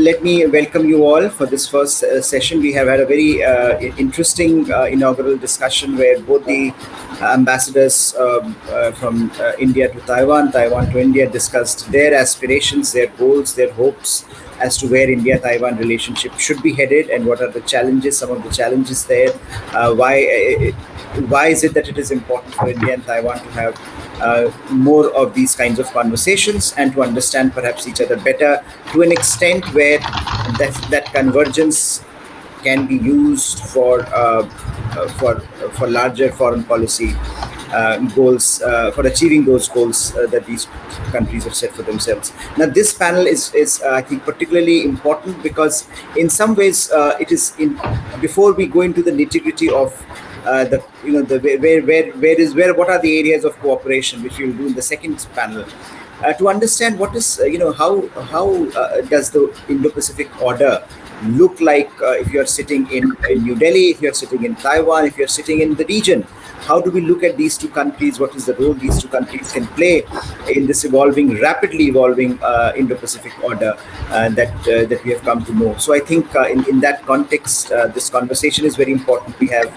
let me welcome you all for this first session. We have had a very interesting inaugural discussion where both the ambassadors from India to Taiwan, Taiwan to India discussed their aspirations, their goals, their hopes as to where India-Taiwan relationship should be headed and what are the challenges, some of the challenges there, why is it that it is important for India and Taiwan to have more of these kinds of conversations and to understand perhaps each other better to an extent where that convergence can be used for larger foreign policy goals, for achieving those goals that these countries have set for themselves. Now, this panel is I think particularly important because in some ways it is before we go into the nitty-gritty of what are the areas of cooperation, which we will do in the second panel, to understand what is how does the Indo-Pacific order look like if you're sitting in New Delhi, if you're sitting in Taiwan, if you're sitting in the region. How do we look at these two countries? What is the role these two countries can play in this rapidly evolving Indo-Pacific order that we have come to know? So I think in that context, this conversation is very important. We have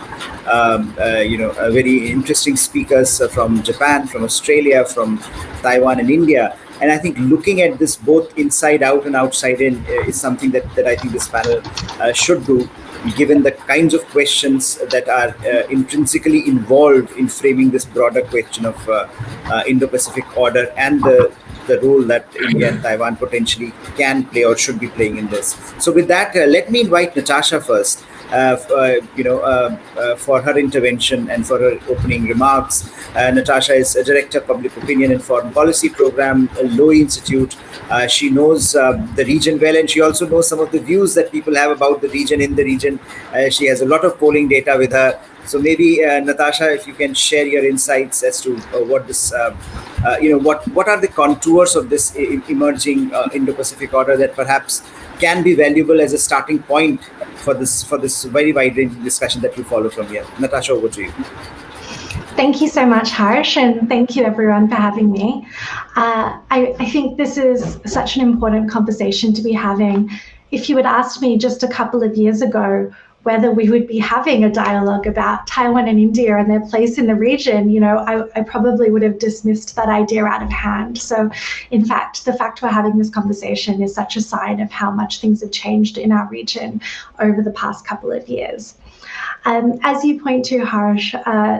very interesting speakers from Japan, from Australia, from Taiwan and India. And I think looking at this both inside out and outside in is something that I think this panel should do, given the kinds of questions that are intrinsically involved in framing this broader question of Indo-Pacific order and the role that India and Taiwan potentially can play or should be playing in this. So with that, let me invite Natasha first. For her intervention and for her opening remarks. Natasha is a Director of Public Opinion and Foreign Policy Program, Lowy Institute. She knows the region well, and she also knows some of the views that people have about the region in the region. She has a lot of polling data with her. So maybe, Natasha, if you can share your insights as to what this, what are the contours of this emerging Indo-Pacific order that perhaps can be valuable as a starting point for this very wide-ranging discussion that you follow from here. Natasha, over to you. Thank you so much, Harsh, and thank you everyone for having me. I think this is such an important conversation to be having. If you had asked me just a couple of years ago whether we would be having a dialogue about Taiwan and India and their place in the region, I probably would have dismissed that idea out of hand. So, in fact, the fact we're having this conversation is such a sign of how much things have changed in our region over the past couple of years. As you point to, Harsh, the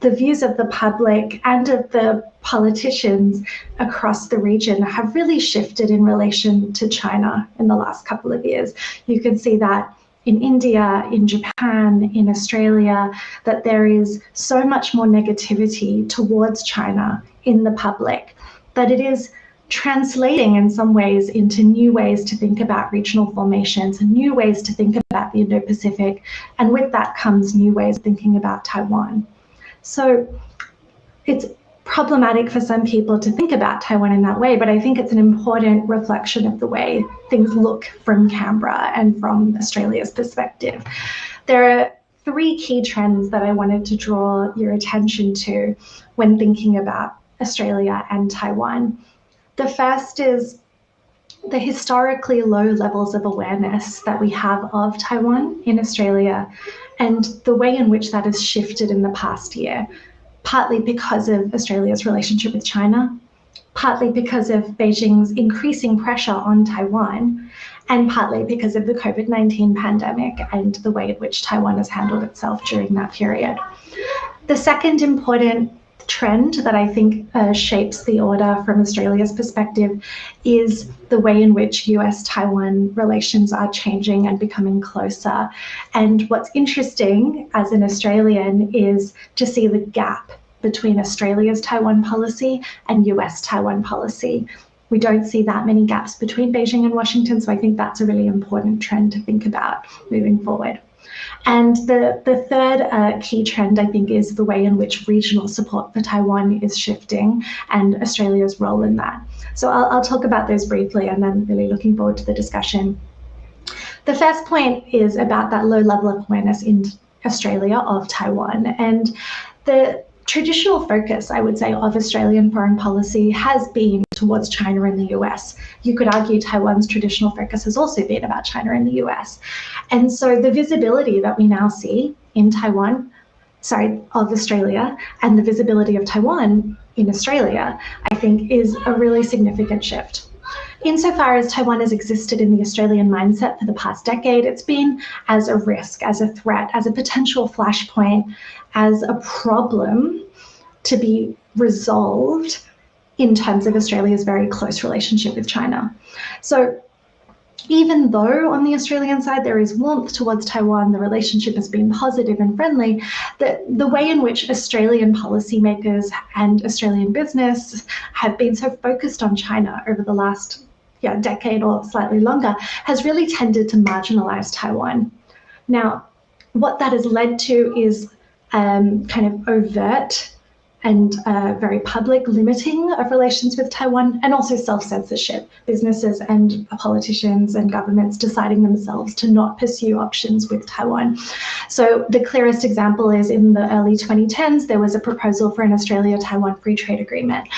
views of the public and of the politicians across the region have really shifted in relation to China in the last couple of years. You can see that in India, in Japan, in Australia, that there is so much more negativity towards China in the public, that it is translating in some ways into new ways to think about regional formations and new ways to think about the Indo-Pacific, and with that comes new ways of thinking about Taiwan. So it's problematic for some people to think about Taiwan in that way, but I think it's an important reflection of the way things look from Canberra and from Australia's perspective. There are three key trends that I wanted to draw your attention to when thinking about Australia and Taiwan. The first is the historically low levels of awareness that we have of Taiwan in Australia and the way in which that has shifted in the past year. Partly because of Australia's relationship with China, partly because of Beijing's increasing pressure on Taiwan, and partly because of the COVID-19 pandemic and the way in which Taiwan has handled itself during that period. The second important trend that I think shapes the order from Australia's perspective is the way in which US-Taiwan relations are changing and becoming closer. And what's interesting as an Australian is to see the gap between Australia's Taiwan policy and US-Taiwan policy. We don't see that many gaps between Beijing and Washington, so I think that's a really important trend to think about moving forward. And the third key trend, I think, is the way in which regional support for Taiwan is shifting and Australia's role in that. So I'll talk about those briefly and then really looking forward to the discussion. The first point is about that low level of awareness in Australia of Taiwan. And traditional focus, I would say, of Australian foreign policy has been towards China and the US. You could argue Taiwan's traditional focus has also been about China and the US. And so the visibility that we now see in of Australia, and the visibility of Taiwan in Australia, I think is a really significant shift. Insofar as Taiwan has existed in the Australian mindset for the past decade, it's been as a risk, as a threat, as a potential flashpoint, as a problem to be resolved in terms of Australia's very close relationship with China. So even though on the Australian side there is warmth towards Taiwan, the relationship has been positive and friendly, the way in which Australian policymakers and Australian business have been so focused on China over the last decade or slightly longer has really tended to marginalize Taiwan. Now, what that has led to is kind of overt and very public limiting of relations with Taiwan, and also self-censorship, businesses and politicians and governments deciding themselves to not pursue options with Taiwan. So the clearest example is in the early 2010s, there was a proposal for an Australia-Taiwan free trade agreement.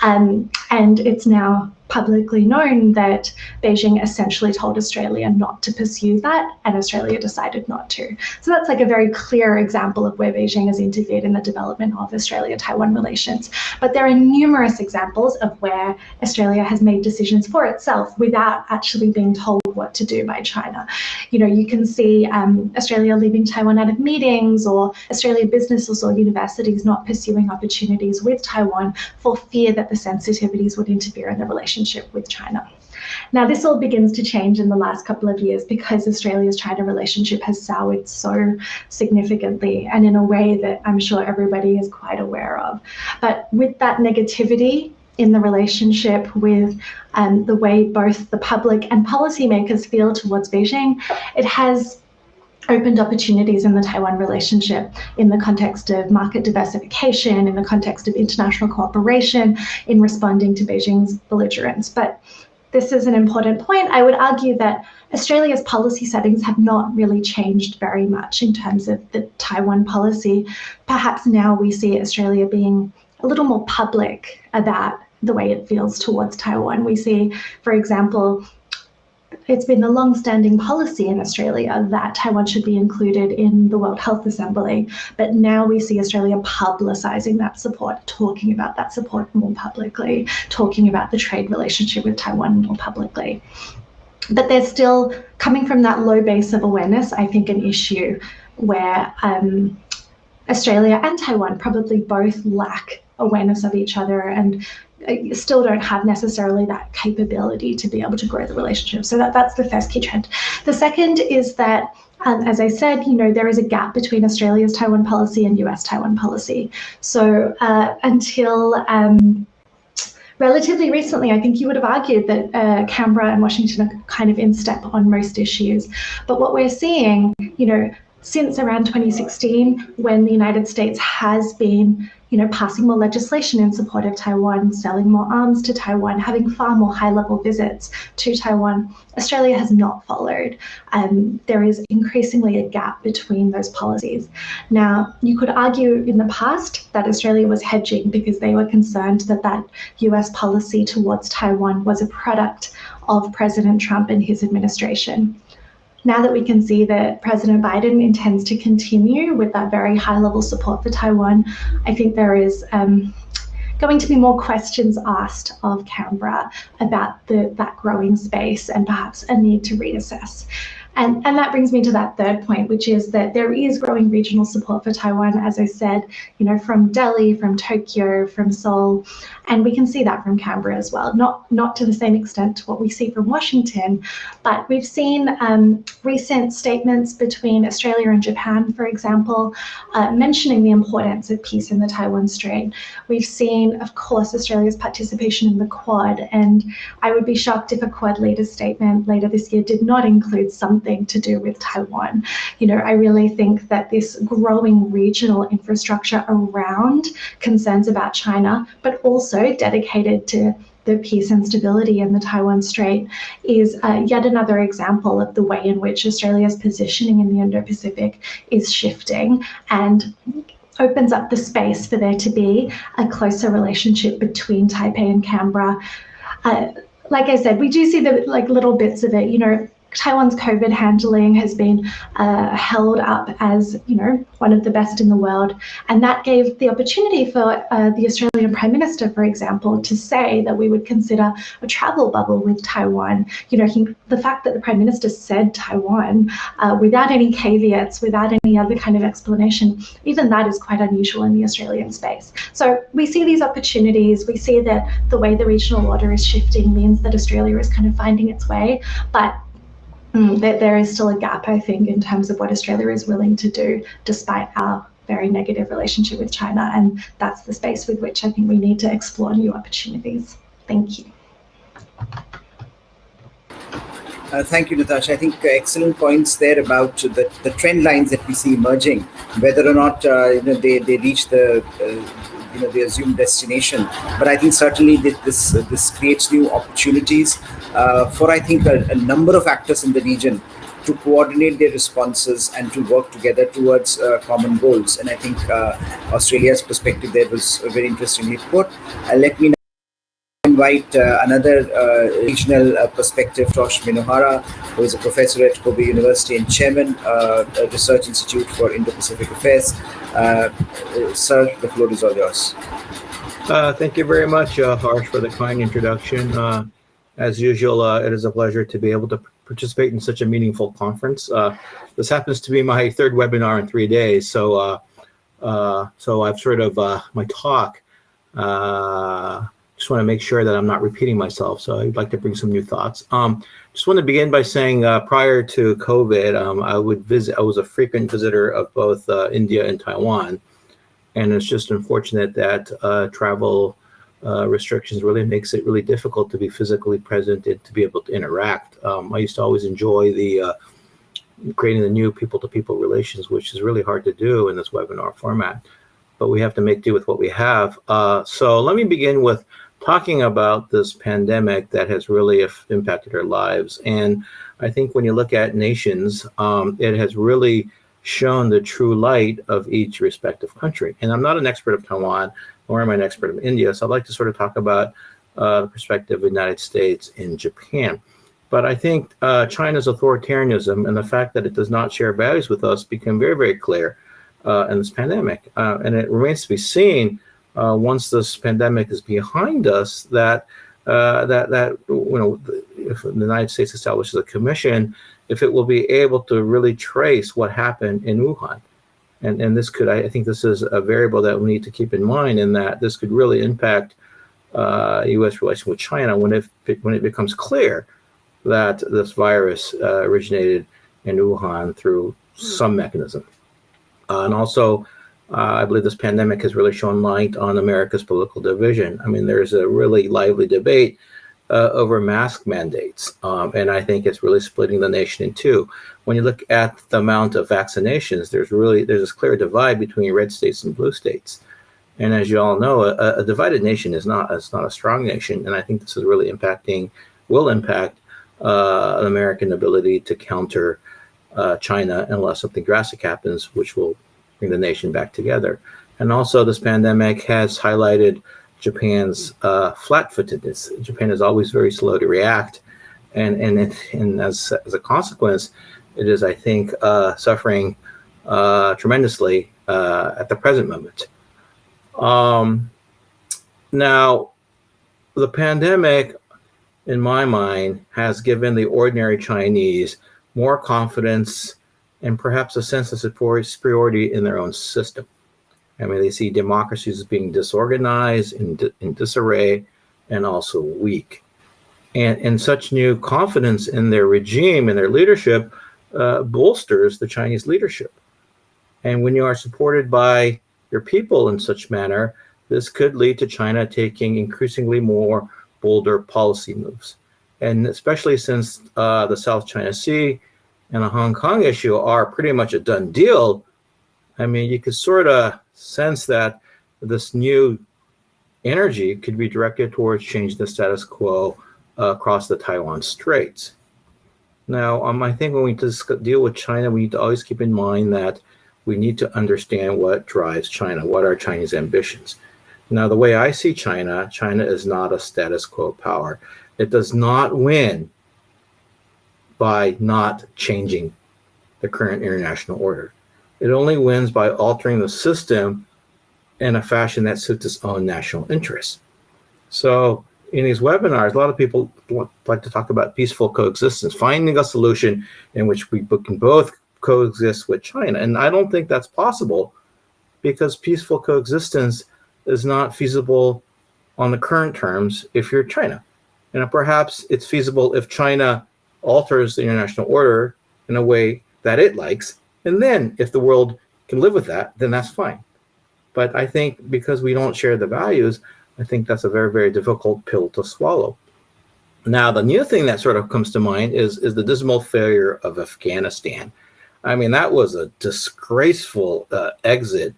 And it's now publicly known that Beijing essentially told Australia not to pursue that, and Australia decided not to. So that's like a very clear example of where Beijing has interfered in the development of Australia-Taiwan relations. But there are numerous examples of where Australia has made decisions for itself without actually being told what to do by China. You know, you can see Australia leaving Taiwan out of meetings, or Australian businesses or universities not pursuing opportunities with Taiwan for fear that the sensitivities would interfere in the relationship with China. Now, this all begins to change in the last couple of years because Australia's China relationship has soured so significantly, and in a way that I'm sure everybody is quite aware of. But with that negativity in the relationship, with the way both the public and policymakers feel towards Beijing, it has opened opportunities in the Taiwan relationship in the context of market diversification, in the context of international cooperation, in responding to Beijing's belligerence. But this is an important point. I would argue that Australia's policy settings have not really changed very much in terms of the Taiwan policy. Perhaps now we see Australia being a little more public about the way it feels towards Taiwan. We see, for example, it's been a long-standing policy in Australia that Taiwan should be included in the World Health Assembly, but now we see Australia publicising that support, talking about that support more publicly, talking about the trade relationship with Taiwan more publicly. But there's still, coming from that low base of awareness, I think an issue where Australia and Taiwan probably both lack awareness of each other and still don't have necessarily that capability to be able to grow the relationship. So that's the first key trend. The second is that, as I said, there is a gap between Australia's Taiwan policy and US Taiwan policy. So until relatively recently, I think you would have argued that Canberra and Washington are kind of in step on most issues. But what we're seeing, since around 2016, when the United States has been passing more legislation in support of Taiwan, selling more arms to Taiwan, having far more high-level visits to Taiwan, Australia has not followed. There is increasingly a gap between those policies. Now, you could argue in the past that Australia was hedging because they were concerned that that US policy towards Taiwan was a product of President Trump and his administration. Now that we can see that President Biden intends to continue with that very high-level support for Taiwan, I think there is going to be more questions asked of Canberra about that growing space and perhaps a need to reassess. And that brings me to that third point, which is that there is growing regional support for Taiwan, as I said, from Delhi, from Tokyo, from Seoul, and we can see that from Canberra as well. Not to the same extent to what we see from Washington, but we've seen recent statements between Australia and Japan, for example, mentioning the importance of peace in the Taiwan Strait. We've seen, of course, Australia's participation in the Quad, and I would be shocked if a Quad leader's statement later this year did not include something to do with Taiwan. I really think that this growing regional infrastructure around concerns about China, but also dedicated to the peace and stability in the Taiwan Strait, is yet another example of the way in which Australia's positioning in the Indo-Pacific is shifting. And opens up the space for there to be a closer relationship between Taipei and Canberra. Like I said, we do see the little bits of it. Taiwan's COVID handling has been held up as, one of the best in the world. And that gave the opportunity for the Australian Prime Minister, for example, to say that we would consider a travel bubble with Taiwan. The fact that the Prime Minister said Taiwan without any caveats, without any other kind of explanation, even that is quite unusual in the Australian space. So we see these opportunities. We see that the way the regional order is shifting means that Australia is kind of finding its way. But there is still a gap, I think, in terms of what Australia is willing to do, despite our very negative relationship with China. And that's the space with which I think we need to explore new opportunities. Thank you. Thank you, Natasha. I think excellent points there about the trend lines that we see emerging, whether or not they reach the the assumed destination. But I think certainly this creates new opportunities for, I think, a number of actors in the region to coordinate their responses and to work together towards common goals. And I think Australia's perspective there was very interestingly put. Let me now invite another regional perspective, Tosh Minohara, who is a professor at Kobe University and chairman of the Research Institute for Indo-Pacific Affairs. Sir, the floor is all yours. Thank you very much, Harsh, for the kind introduction. As usual, it is a pleasure to be able to participate in such a meaningful conference. This happens to be my third webinar in 3 days, so I've sort of my talk. Just want to make sure that I'm not repeating myself, so I'd like to bring some new thoughts. Just want to begin by saying prior to COVID, I was a frequent visitor of both India and Taiwan, and it's just unfortunate that travel restrictions really makes it really difficult to be physically present and to be able to interact. I used to always enjoy the creating the new people-to-people relations, which is really hard to do in this webinar format, but we have to make do with what we have. So let me begin with talking about this pandemic that has really impacted our lives. And I think when you look at nations, it has really shown the true light of each respective country. And I'm not an expert of Taiwan, nor am I an expert of India, so I'd like to sort of talk about the perspective of the United States and Japan. But I think China's authoritarianism and the fact that it does not share values with us became very, very clear in this pandemic. And it remains to be seen once this pandemic is behind us that if the United States establishes a commission, if it will be able to really trace what happened in Wuhan. And this could, I think this is a variable that we need to keep in mind, in that this could really impact U.S. relation with China when it becomes clear that this virus originated in Wuhan through some mechanism. And also, I believe this pandemic has really shown light on America's political division. I mean, there's a really lively debate over mask mandates, and I think it's really splitting the nation in two. When you look at the amount of vaccinations, there's this clear divide between red states and blue states. And as you all know, a divided nation is not a strong nation, and I think this is really will impact an American ability to counter China unless something drastic happens, which will bring the nation back together. And also, this pandemic has highlighted Japan's flat-footedness. Japan is always very slow to react, and as a consequence, it is, I think, suffering tremendously at the present moment. Now, the pandemic, in my mind, has given the ordinary Chinese more confidence and perhaps a sense of superiority in their own system. I mean, they see democracies as being disorganized, in disarray, and also weak. And such new confidence in their regime and their leadership bolsters the Chinese leadership. And when you are supported by your people in such manner, this could lead to China taking increasingly more bolder policy moves. And especially since the South China Sea and the Hong Kong issue are pretty much a done deal, I mean, you could sort of sense that this new energy could be directed towards changing the status quo across the Taiwan Straits. Now, I think when we deal with China, we need to always keep in mind that we need to understand what drives China, what are Chinese ambitions. Now, the way I see China, China is not a status quo power. It does not win by not changing the current international order. It only wins by altering the system in a fashion that suits its own national interests. So in these webinars, a lot of people like to talk about peaceful coexistence, finding a solution in which we can both coexist with China. And I don't think that's possible, because peaceful coexistence is not feasible on the current terms if you're China. And perhaps it's feasible if China alters the international order in a way that it likes. And then if the world can live with that, then that's fine. But I think because we don't share the values, I think that's a very, very difficult pill to swallow. Now, the new thing that sort of comes to mind is the dismal failure of Afghanistan. I mean, that was a disgraceful exit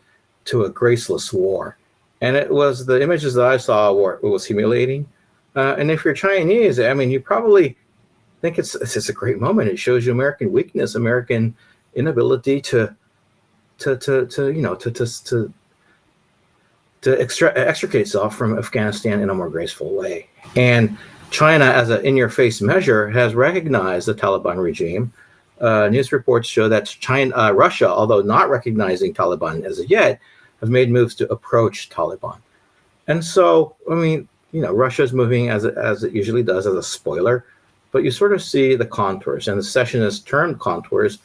to a graceless war. And it was, the images that I saw were, it was humiliating. And if you're Chinese, I mean, you probably think it's a great moment. It shows you American weakness, American inability to extricate itself from Afghanistan in a more graceful way. And China, as an in-your-face measure, has recognized the Taliban regime. News reports show that Russia, although not recognizing Taliban as of yet, have made moves to approach Taliban. And so, I mean, Russia is moving as it usually does, as a spoiler, but you sort of see the contours, and the session is termed contours,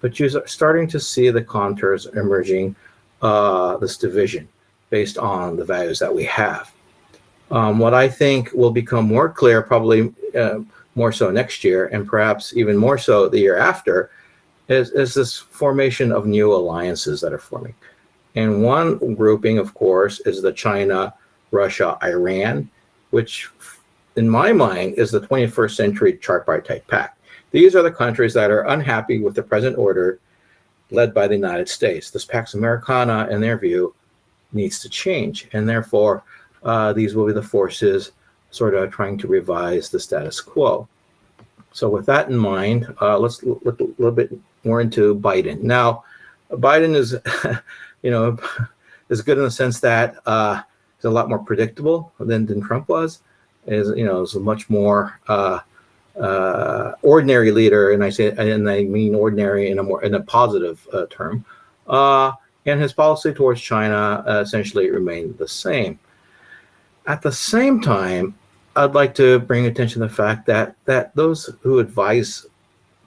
but you're starting to see the contours emerging, this division based on the values that we have. What I think will become more clear, probably more so next year, and perhaps even more so the year after, is this formation of new alliances that are forming. And one grouping, of course, is the China, Russia, Iran, which in my mind is the 21st century tripartite pact. These are the countries that are unhappy with the present order led by the United States. This Pax Americana, in their view, needs to change. And therefore, these will be the forces sort of trying to revise the status quo. So with that in mind, let's look a little bit more into Biden. Now, Biden is, is good in the sense that he's a lot more predictable than Trump was. Is a much more ordinary leader, and I mean ordinary in a positive term. And his policy towards China essentially remained the same. At the same time, I'd like to bring attention to the fact that those who advise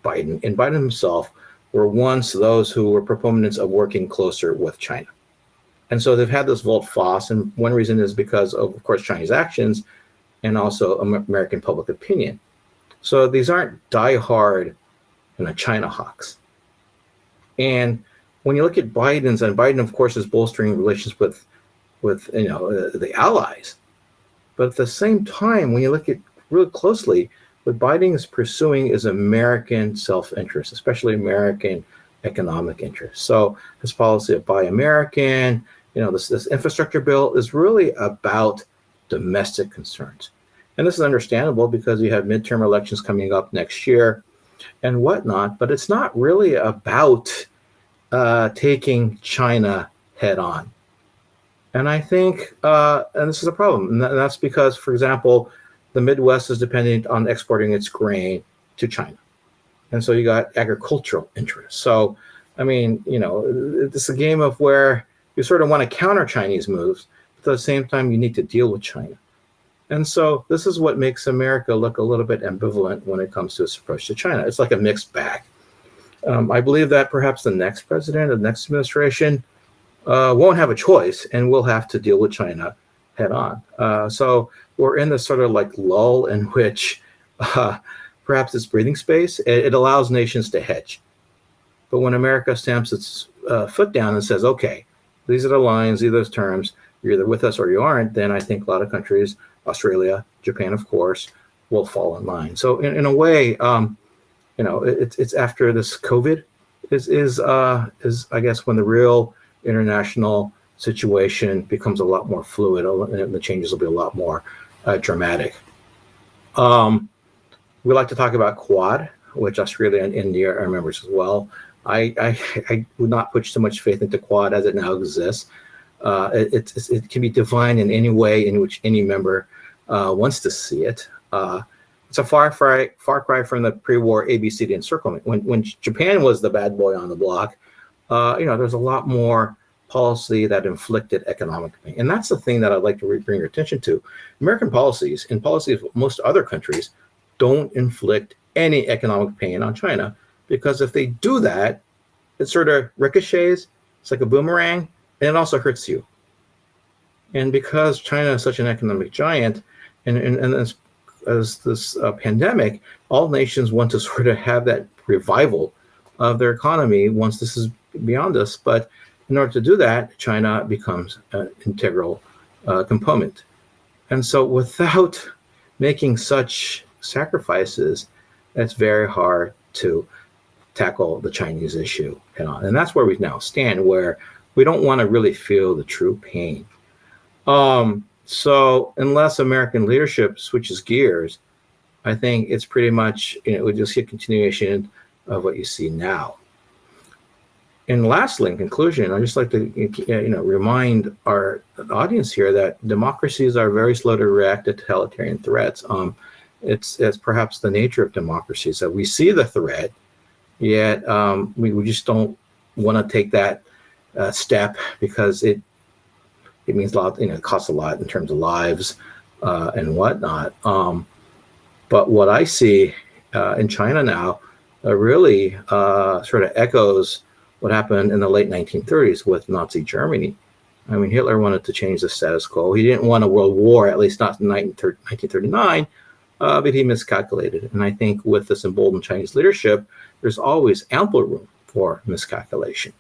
Biden, and Biden himself, were once those who were proponents of working closer with China. And so they've had this volte-face, and one reason is because of course, Chinese actions and also American public opinion. So these aren't die-hard China hawks. And when you look at Biden's, and Biden, of course, is bolstering relations with the allies. But at the same time, when you look at really closely, what Biden is pursuing is American self-interest, especially American economic interest. So his policy of Buy American, this infrastructure bill is really about domestic concerns. And this is understandable because you have midterm elections coming up next year and whatnot, but it's not really about taking China head on. And I think, and this is a problem, and that's because, for example, the Midwest is dependent on exporting its grain to China. And so you got agricultural interests. So, I mean, it's a game of where you sort of want to counter Chinese moves, but at the same time, you need to deal with China. And so this is what makes America look a little bit ambivalent when it comes to its approach to China. It's like a mixed bag. I believe that perhaps the next president, the next administration, won't have a choice and will have to deal with China head on. So we're in this sort of like lull in which perhaps it's breathing space. It allows nations to hedge. But when America stamps its foot down and says, okay, these are the lines, these are those terms, you're either with us or you aren't, then I think a lot of countries, Australia, Japan, of course, will fall in line. So in a way, it's after this COVID is I guess when the real international situation becomes a lot more fluid and the changes will be a lot more dramatic. We like to talk about Quad, which Australia and India are members as well. I would not put so much faith into Quad as it now exists. It can be defined in any way in which any member wants to see it. It's a far cry from the pre-war ABCD encirclement. When Japan was the bad boy on the block, there's a lot more policy that inflicted economic pain. And that's the thing that I'd like to bring your attention to. American policies and policies of most other countries don't inflict any economic pain on China, because if they do that, it sort of ricochets, it's like a boomerang, and it also hurts you. And because China is such an economic giant, and as this pandemic, all nations want to sort of have that revival of their economy once this is beyond us. But in order to do that, China becomes an integral component. And so without making such sacrifices, it's very hard to tackle the Chinese issue head on. And that's where we now stand, where we don't want to really feel the true pain. So unless American leadership switches gears, I think it's pretty much, we just see a continuation of what you see now. And lastly, in conclusion, I'd just like to remind our audience here that democracies are very slow to react to totalitarian threats. It's perhaps the nature of democracies that we see the threat, yet we just don't want to take that step, because it means a lot, it costs a lot in terms of lives and whatnot. But what I see in China now really sort of echoes what happened in the late 1930s with Nazi Germany. I mean, Hitler wanted to change the status quo. He didn't want a world war, at least not in 1939, but he miscalculated. And I think with this emboldened Chinese leadership, there's always ample room for miscalculation.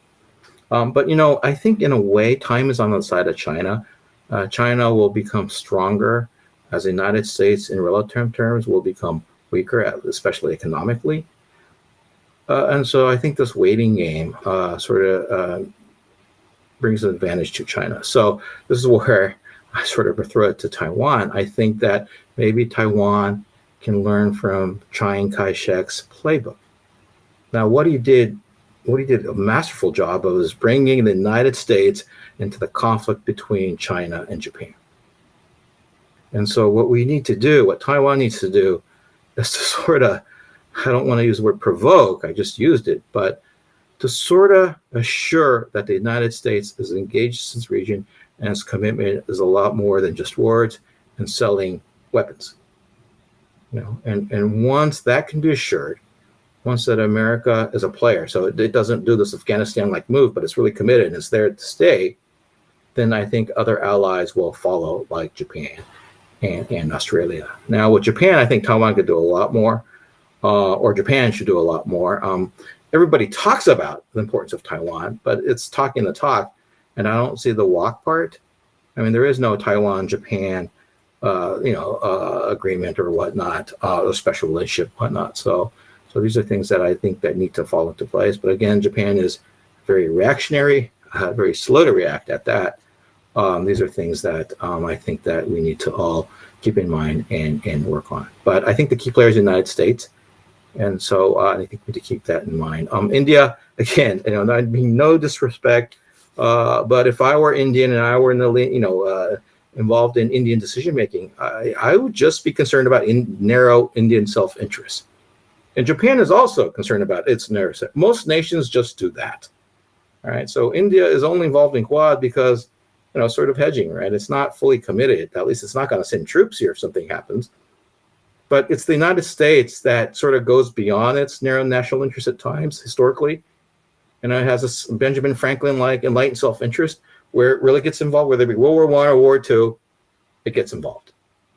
But, I think in a way, time is on the side of China. China will become stronger as the United States in relative terms will become weaker, especially economically. And so I think this waiting game sort of brings an advantage to China. So this is where I sort of throw it to Taiwan. I think that maybe Taiwan can learn from Chiang Kai-shek's playbook. Now, what he did a masterful job of is bringing the United States into the conflict between China and Japan. And so what Taiwan needs to do is to sort of, I don't want to use the word provoke, I just used it, but to sort of assure that the United States is engaged in this region and its commitment is a lot more than just words and selling weapons. And once that can be assured, once that America is a player, so it doesn't do this Afghanistan-like move, but it's really committed and it's there to stay, then I think other allies will follow, like Japan and Australia. Now with Japan, I think Taiwan could do a lot more, or Japan should do a lot more. Everybody talks about the importance of Taiwan, but it's talking the talk, and I don't see the walk part. I mean, there is no Taiwan-Japan, agreement or whatnot, a special relationship, whatnot. So these are things that I think that need to fall into place. But again, Japan is very reactionary, very slow to react at that. These are things that I think that we need to all keep in mind and work on. But I think the key player is the United States. And so I think we need to keep that in mind. India, again, I'd be no disrespect, but if I were Indian and I were in the, involved in Indian decision-making, I would just be concerned about narrow Indian self-interest. And Japan is also concerned about its narrow. Most nations just do that. All right. So India is only involved in Quad because, sort of hedging, right? It's not fully committed. At least it's not going to send troops here if something happens. But it's the United States that sort of goes beyond its narrow national interest at times, historically. And it has this Benjamin Franklin-like enlightened self-interest where it really gets involved, whether it be World War I or War II, it gets involved.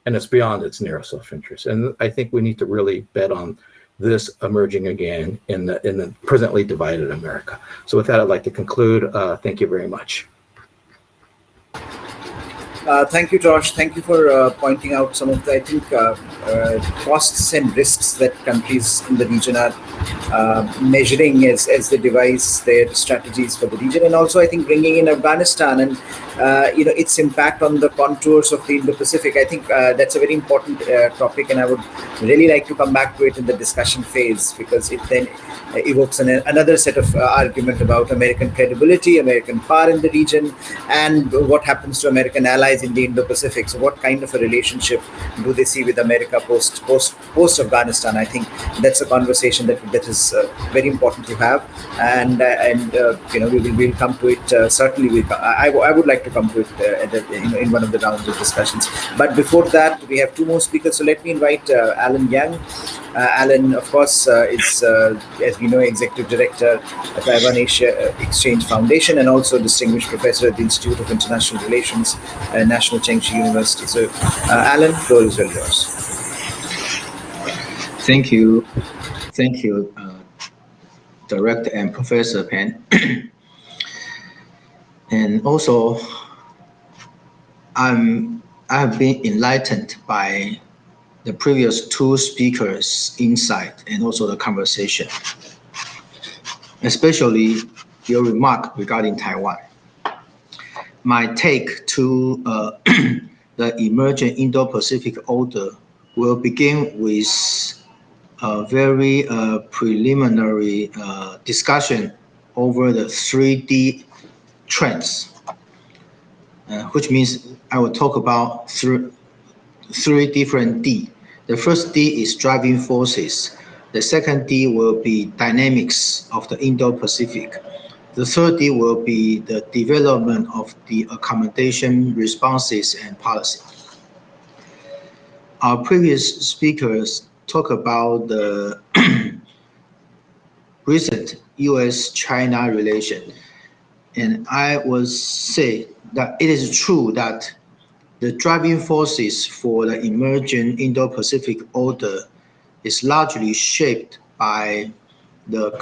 And it's beyond its narrow self-interest. And I think we need to really bet on this emerging again in the presently divided America. So with that, I'd like to conclude. Thank you very much. Thank you, Josh. Thank you for pointing out some of the, I think, costs and risks that countries in the region are measuring as they devise their strategies for the region, and also I think bringing in Afghanistan and its impact on the contours of the Indo-Pacific. I think that's a very important topic, and I would really like to come back to it in the discussion phase, because it then evokes another set of argument about American credibility, American power in the region, and what happens to American allies in the Indo-Pacific. So what kind of a relationship do they see with America post Afghanistan? I think that's a conversation that is very important to have, and we'll come to it. Certainly, I would like to come to it in one of the rounds of discussions. But before that, we have two more speakers. So let me invite Alan Yang. Alan, of course, is, as we know, Executive Director at Taiwan Asia Exchange Foundation, and also Distinguished Professor at the Institute of International Relations at National Cheng Chi University. So, Alan, the floor is all yours. Thank you, Director and Professor Pan. And also, I have been enlightened by the previous two speakers' insight and also the conversation, especially your remark regarding Taiwan. My take to the emerging Indo-Pacific order will begin with a very preliminary discussion over the 3D trends, which means I will talk about three different D. The first D is driving forces. The second D will be dynamics of the Indo-Pacific. The third D will be the development of the accommodation responses and policy. Our previous speakers talk about the recent U.S.-China relation. And I will say that it is true that the driving forces for the emerging Indo-Pacific order is largely shaped by the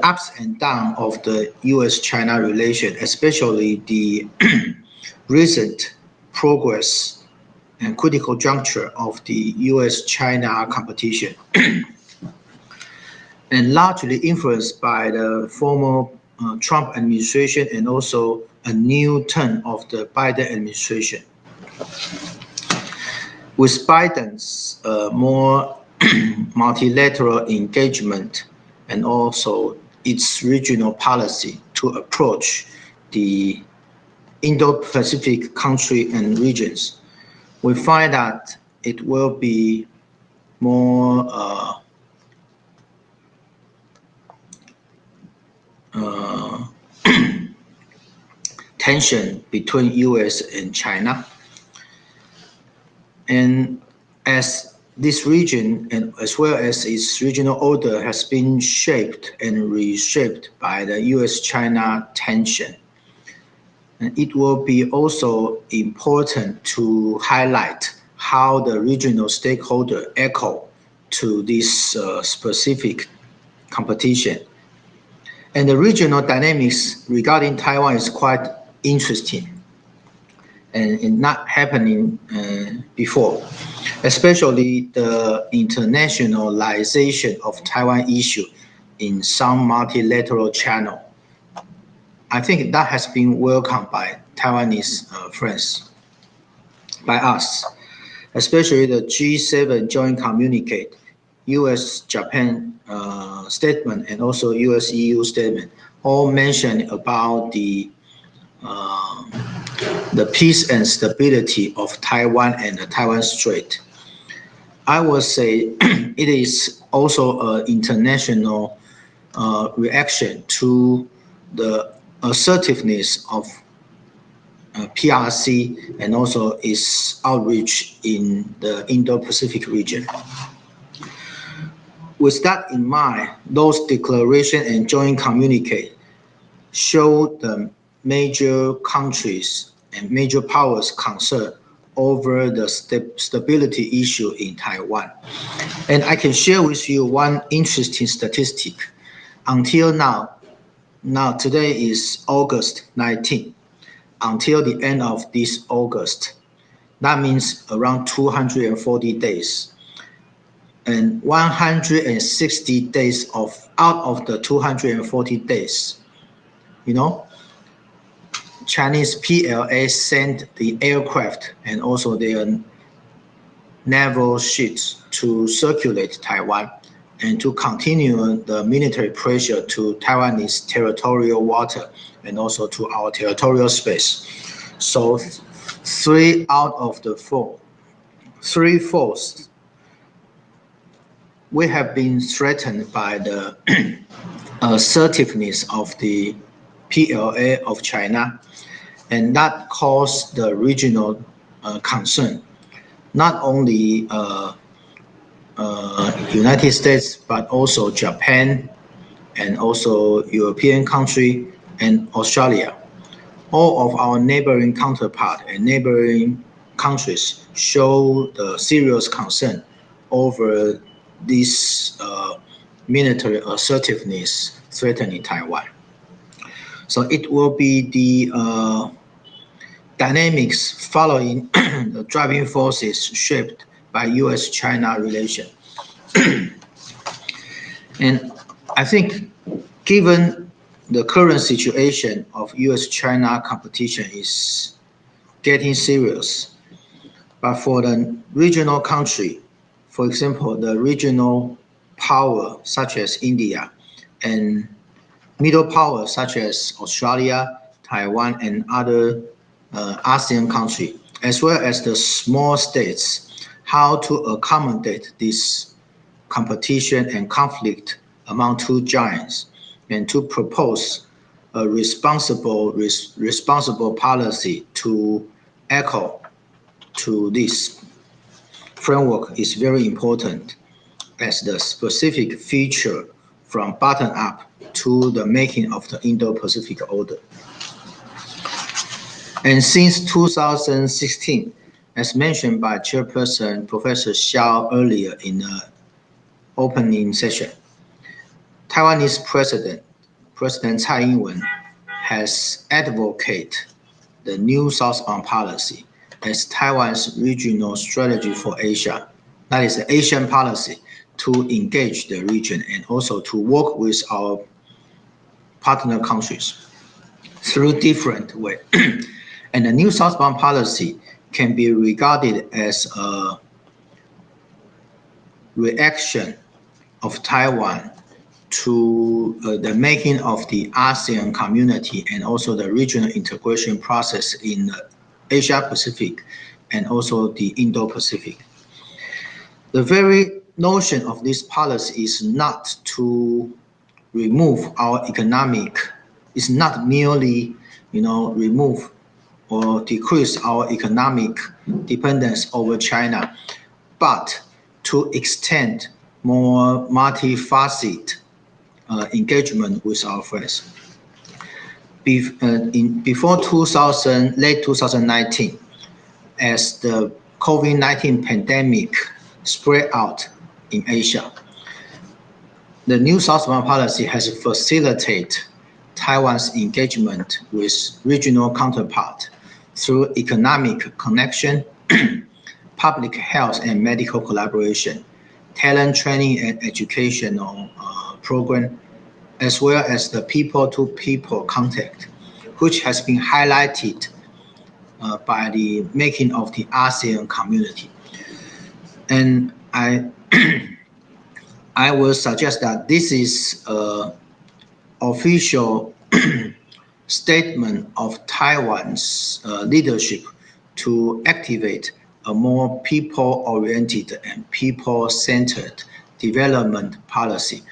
ups and downs of the U.S.-China relation, especially the recent progress and critical juncture of the U.S.-China competition, and largely influenced by the former Trump administration and also a new turn of the Biden administration. With Biden's more multilateral engagement and also its regional policy to approach the Indo-Pacific country and regions, we find that it will be more tension between U.S. and China. And as this region, and as well as its regional order, has been shaped and reshaped by the U.S.-China tension, and it will be also important to highlight how the regional stakeholder echo to this specific competition. And the regional dynamics regarding Taiwan is quite interesting and not happening before, especially the internationalization of Taiwan issue in some multilateral channel. I think that has been welcomed by Taiwanese friends, by us, especially the G7 joint communique, U.S.-Japan statement, and also U.S.-EU statement, all mention about the peace and stability of Taiwan and the Taiwan Strait. I would say it is also an international reaction to the assertiveness of PRC and also its outreach in the Indo-Pacific region. With that in mind, those declarations and joint communique show the major countries and major powers concerned over the stability issue in Taiwan. And I can share with you one interesting statistic. Until now, today is August 19. until the end of this August. That means around 240 days. And 160 days out of the 240 days, Chinese PLA sent the aircraft and also their naval ships to circulate Taiwan and to continue the military pressure to Taiwanese territorial water and also to our territorial space. So 3 out of the 4, 3/4, we have been threatened by the assertiveness of the PLA of China, and that caused the regional concern. Not only United States, but also Japan, and also European country and Australia. All of our neighboring counterpart and neighboring countries show the serious concern over this military assertiveness threatening Taiwan. So it will be the dynamics following the driving forces shaped by U.S.-China relation. And I think given the current situation of U.S.-China competition is getting serious, but for the regional country, for example, the regional power such as India and middle powers such as Australia, Taiwan, and other ASEAN countries, as well as the small states, how to accommodate this competition and conflict among two giants, and to propose a responsible policy to echo to this framework is very important as the specific feature from bottom up to the making of the Indo-Pacific order. And since 2016, as mentioned by Chairperson Professor Xiao earlier in the opening session, Taiwanese President Tsai Ing-wen has advocated the new southbound policy as Taiwan's regional strategy for Asia. That is the Asian policy to engage the region and also to work with our partner countries through different ways. And the new southbound policy can be regarded as a reaction of Taiwan to the making of the ASEAN community and also the regional integration process in the Asia-Pacific and also the Indo-Pacific. The very notion of this policy is not to remove our economic, it's not merely, remove or decrease our economic dependence over China, but to extend more multifaceted engagement with our friends. Before late 2019, as the COVID-19 pandemic spread out in Asia, the new southbound policy has facilitated Taiwan's engagement with regional counterparts through economic connection, public health and medical collaboration, talent training and educational program, as well as the people-to-people contact, which has been highlighted by the making of the ASEAN community. And I will suggest that this is an official statement of Taiwan's leadership to activate a more people-oriented and people-centered development policy,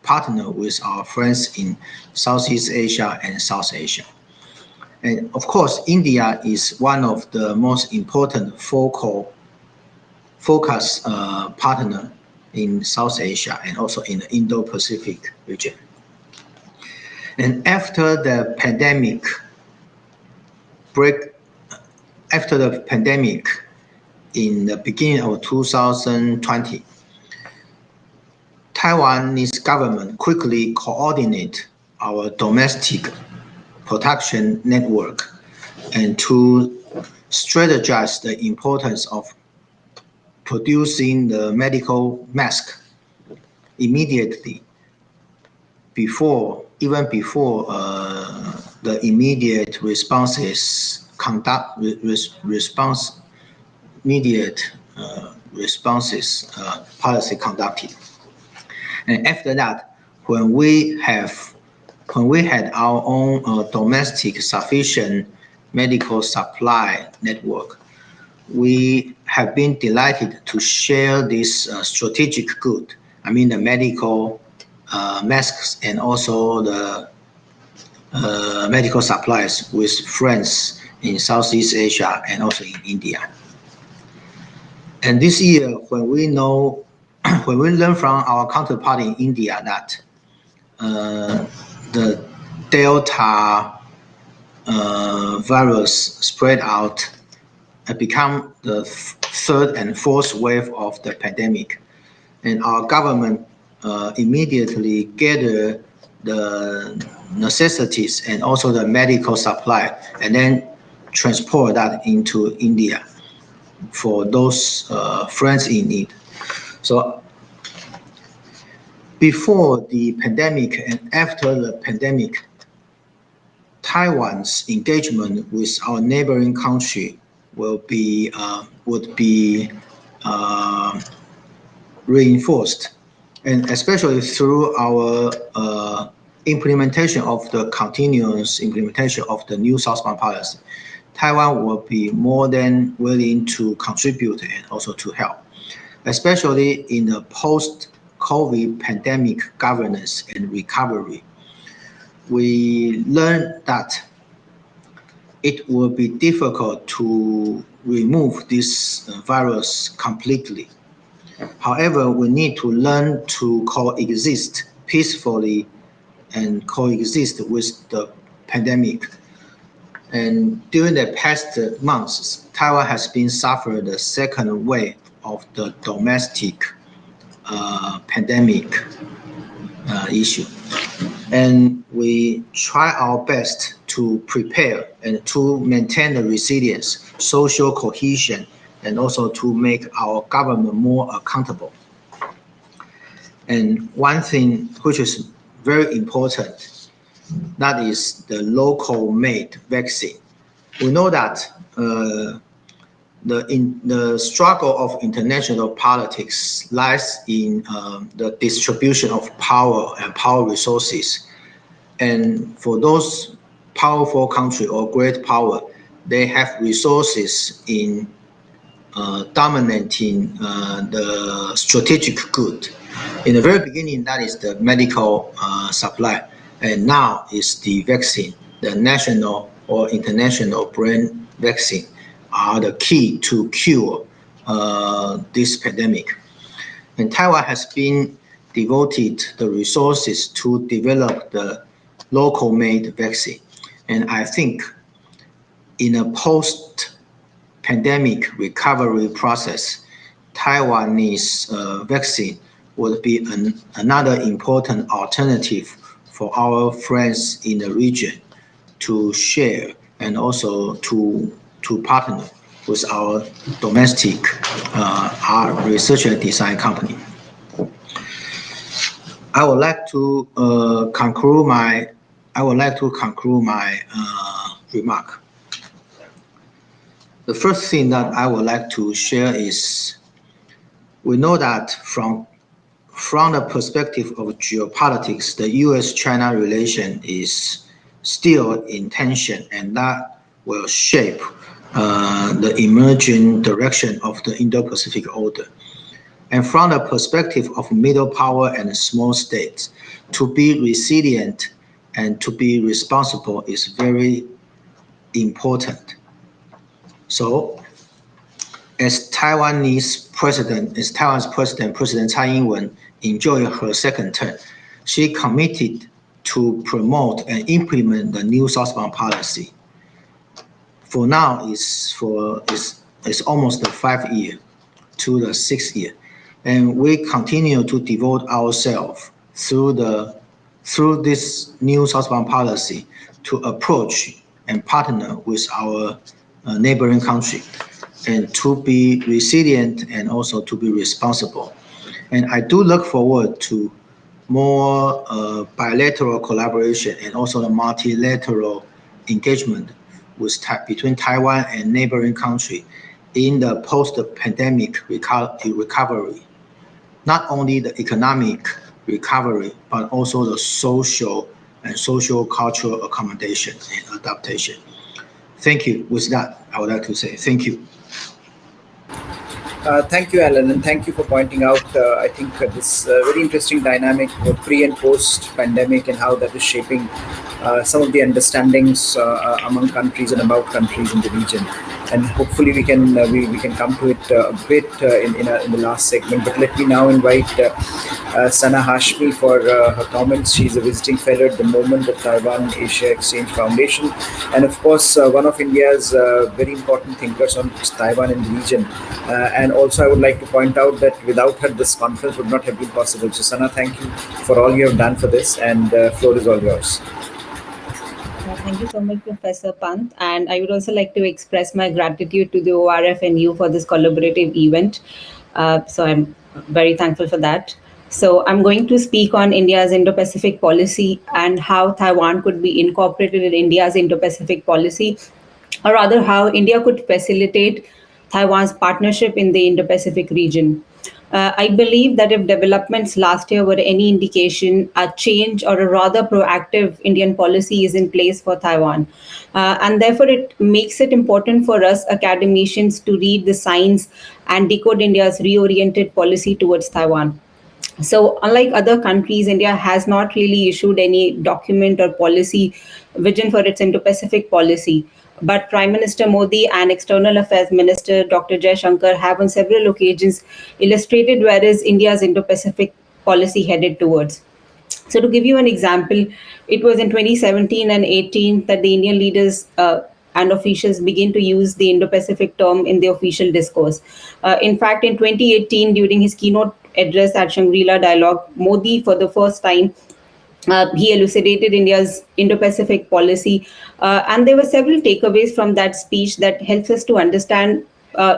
partner with our friends in Southeast Asia and South Asia. And of course, India is one of the most important focus partner in South Asia and also in the Indo-Pacific region. And after the pandemic in the beginning of 2020, Taiwanese government quickly coordinate our domestic production network and to strategize the importance of producing the medical mask immediately before the immediate responses policy conducted. And after that, when we had our own domestic sufficient medical supply network, we have been delighted to share this strategic good. I mean the medical masks and also the medical supplies with friends in Southeast Asia and also in India. And this year, when we learn from our counterpart in India that the Delta virus spread out and become the third and fourth wave of the pandemic, and our government immediately gathered the necessities and also the medical supply, and then transport that into India for those friends in need. So before the pandemic and after the pandemic, Taiwan's engagement with our neighboring country would be reinforced, and especially through our implementation of the continuous implementation of the new southbound policy. Taiwan will be more than willing to contribute and also to help, especially in the post-COVID pandemic governance and recovery. We learned that it will be difficult to remove this virus completely. However, we need to learn to coexist peacefully and coexist with the pandemic. And during the past months, Taiwan has been suffering the second wave of the domestic pandemic issue. And we try our best to prepare and to maintain the resilience, social cohesion, and also to make our government more accountable. And one thing which is very important, that is the local made vaccine. We know that the struggle of international politics lies in the distribution of power and power resources. And for those powerful countries or great power, they have resources in dominating the strategic good. In the very beginning, that is the medical supply, and now is the vaccine. The national or international brand vaccine are the key to cure this pandemic. And Taiwan has been devoted the resources to develop the local-made vaccine. And I think in a post-pandemic recovery process, Taiwanese vaccine would be another important alternative for our friends in the region to share and also to partner with our domestic research and design company. I would like to conclude my remark. The first thing that I would like to share is we know that from the perspective of geopolitics, the U.S.-China relation is still in tension, and that will shape the emerging direction of the Indo-Pacific order. And from the perspective of middle power and small states, to be resilient and to be responsible is very important. So, as Taiwan's President Tsai Ing-wen enjoyed her second term, she committed to promote and implement the new southbound policy. For now, it's almost the 5 year to the 6 year, and we continue to devote ourselves through this new southbound policy to approach and partner with our neighboring country, and to be resilient and also to be responsible. And I do look forward to more bilateral collaboration and also the multilateral engagement between Taiwan and neighboring country in the post-pandemic recovery. Not only the economic recovery, but also the social and social-cultural accommodation and adaptation. Thank you. With that, I would like to say thank you. Thank you, Alan, and thank you for pointing out, I think, this very interesting dynamic of pre and post pandemic and how that is shaping some of the understandings among countries and about countries in the region. And hopefully we can come to it a bit in the last segment. But let me now invite Sana Hashmi for her comments. She's a visiting fellow at the moment at Taiwan Asia Exchange Foundation, and of course one of India's very important thinkers on Taiwan in the region. And also I would like to point out that without her, this conference would not have been possible. So Sana, thank you for all you have done for this, and floor is all yours. Thank you so much, Professor Pant. And I would also like to express my gratitude to the ORF and you for this collaborative event. So I'm very thankful for that. So I'm going to speak on India's Indo-Pacific policy and how Taiwan could be incorporated in India's Indo-Pacific policy, or rather how India could facilitate Taiwan's partnership in the Indo-Pacific region. I believe that if developments last year were any indication, a change or a rather proactive Indian policy is in place for Taiwan. And therefore, it makes it important for us academicians to read the signs and decode India's reoriented policy towards Taiwan. So unlike other countries, India has not really issued any document or policy vision for its Indo-Pacific policy. But Prime Minister Modi and External Affairs Minister Dr. Jaishankar have on several occasions illustrated where is India's Indo-Pacific policy headed towards. So to give you an example, it was in 2017 and 18 that the Indian leaders and officials begin to use the Indo-Pacific term in the official discourse. In fact, in 2018, during his keynote address at Shangri-La Dialogue, Modi, for the first time, he elucidated India's Indo-Pacific policy, and there were several takeaways from that speech that helps us to understand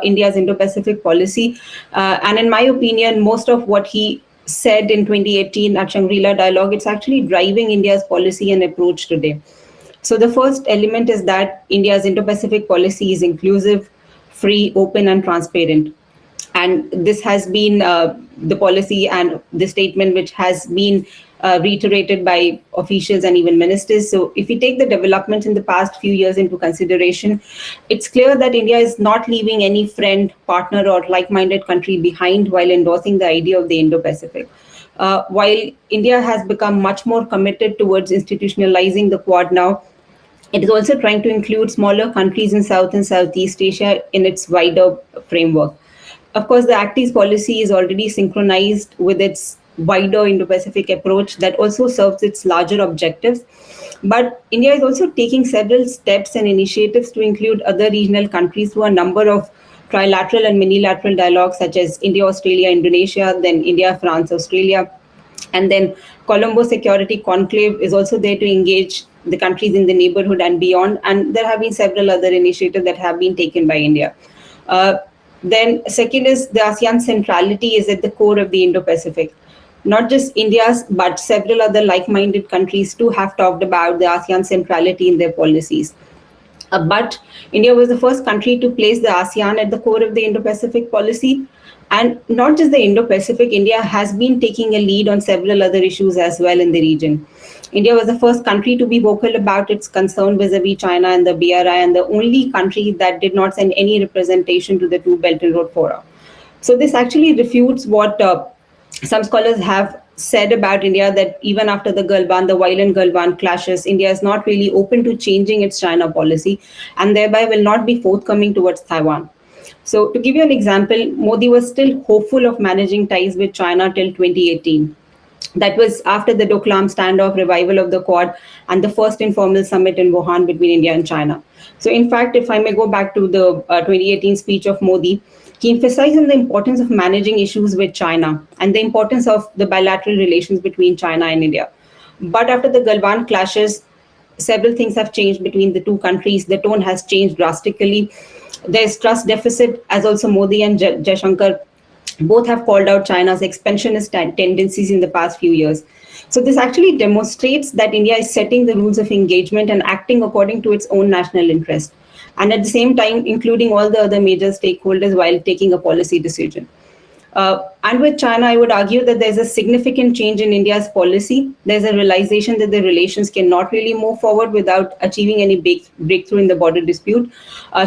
India's Indo-Pacific policy. And in my opinion, most of what he said in 2018 at Shangri-La Dialogue, it's actually driving India's policy and approach today. So the first element is that India's Indo-Pacific policy is inclusive, free, open, and transparent. And this has been the policy and the statement which has been reiterated by officials and even ministers. So if we take the developments in the past few years into consideration, it's clear that India is not leaving any friend, partner, or like-minded country behind while endorsing the idea of the Indo-Pacific. While India has become much more committed towards institutionalizing the Quad now, it is also trying to include smaller countries in South and Southeast Asia in its wider framework. Of course, the Act East policy is already synchronized with its wider Indo-Pacific approach that also serves its larger objectives. But India is also taking several steps and initiatives to include other regional countries through a number of trilateral and minilateral dialogues, such as India, Australia, Indonesia, then India, France, Australia. And then Colombo Security Conclave is also there to engage the countries in the neighborhood and beyond. And there have been several other initiatives that have been taken by India. Then second is the ASEAN centrality is at the core of the Indo-Pacific. Not just India's, but several other like-minded countries too have talked about the ASEAN centrality in their policies. But India was the first country to place the ASEAN at the core of the Indo-Pacific policy. And not just the Indo-Pacific, India has been taking a lead on several other issues as well in the region. India was the first country to be vocal about its concern vis-a-vis China and the BRI, and the only country that did not send any representation to the two Belt and Road Fora. So this actually refutes what some scholars have said about India, that even after the violent Galwan clashes, India is not really open to changing its China policy and thereby will not be forthcoming towards Taiwan. So to give you an example, Modi was still hopeful of managing ties with China till 2018. That was after the Doklam standoff, revival of the Quad, and the first informal summit in Wuhan between India and China. So in fact, if I may go back to the 2018 speech of Modi, he emphasized on the importance of managing issues with China and the importance of the bilateral relations between China and India. But after the Galwan clashes, several things have changed between the two countries. The tone has changed drastically. There's trust deficit, as also Modi and Jaishankar both have called out China's expansionist tendencies in the past few years. So this actually demonstrates that India is setting the rules of engagement and acting according to its own national interest, and at the same time including all the other major stakeholders while taking a policy decision. And with China, I would argue that there's a significant change in India's policy. There's a realization that the relations cannot really move forward without achieving any big breakthrough in the border dispute.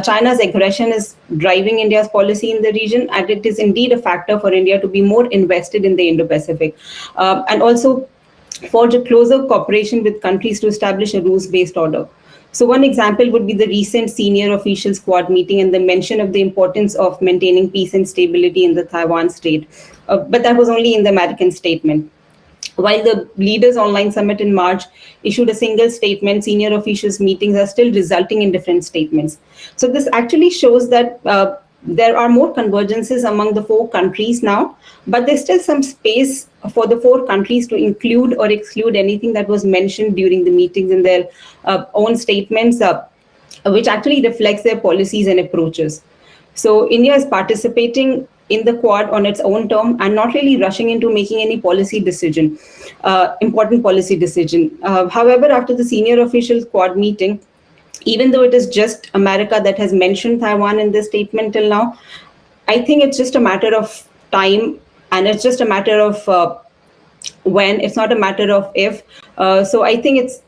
China's aggression is driving India's policy in the region, and it is indeed a factor for India to be more invested in the Indo-Pacific. And also forge a closer cooperation with countries to establish a rules-based order. So one example would be the recent senior officials quad meeting and the mention of the importance of maintaining peace and stability in the Taiwan strait. But that was only in the American statement. While the leaders online summit in March issued a single statement, senior officials meetings are still resulting in different statements. So this actually shows that there are more convergences among the four countries now, but there's still some space for the four countries to include or exclude anything that was mentioned during the meetings in their own statements, which actually reflects their policies and approaches. So India is participating in the Quad on its own term and not really rushing into making any policy decision, important policy decision. However, after the senior officials Quad meeting, even though it is just America that has mentioned Taiwan in this statement till now, I think it's just a matter of time, and it's just a matter of when. It's not a matter of if. So I think it's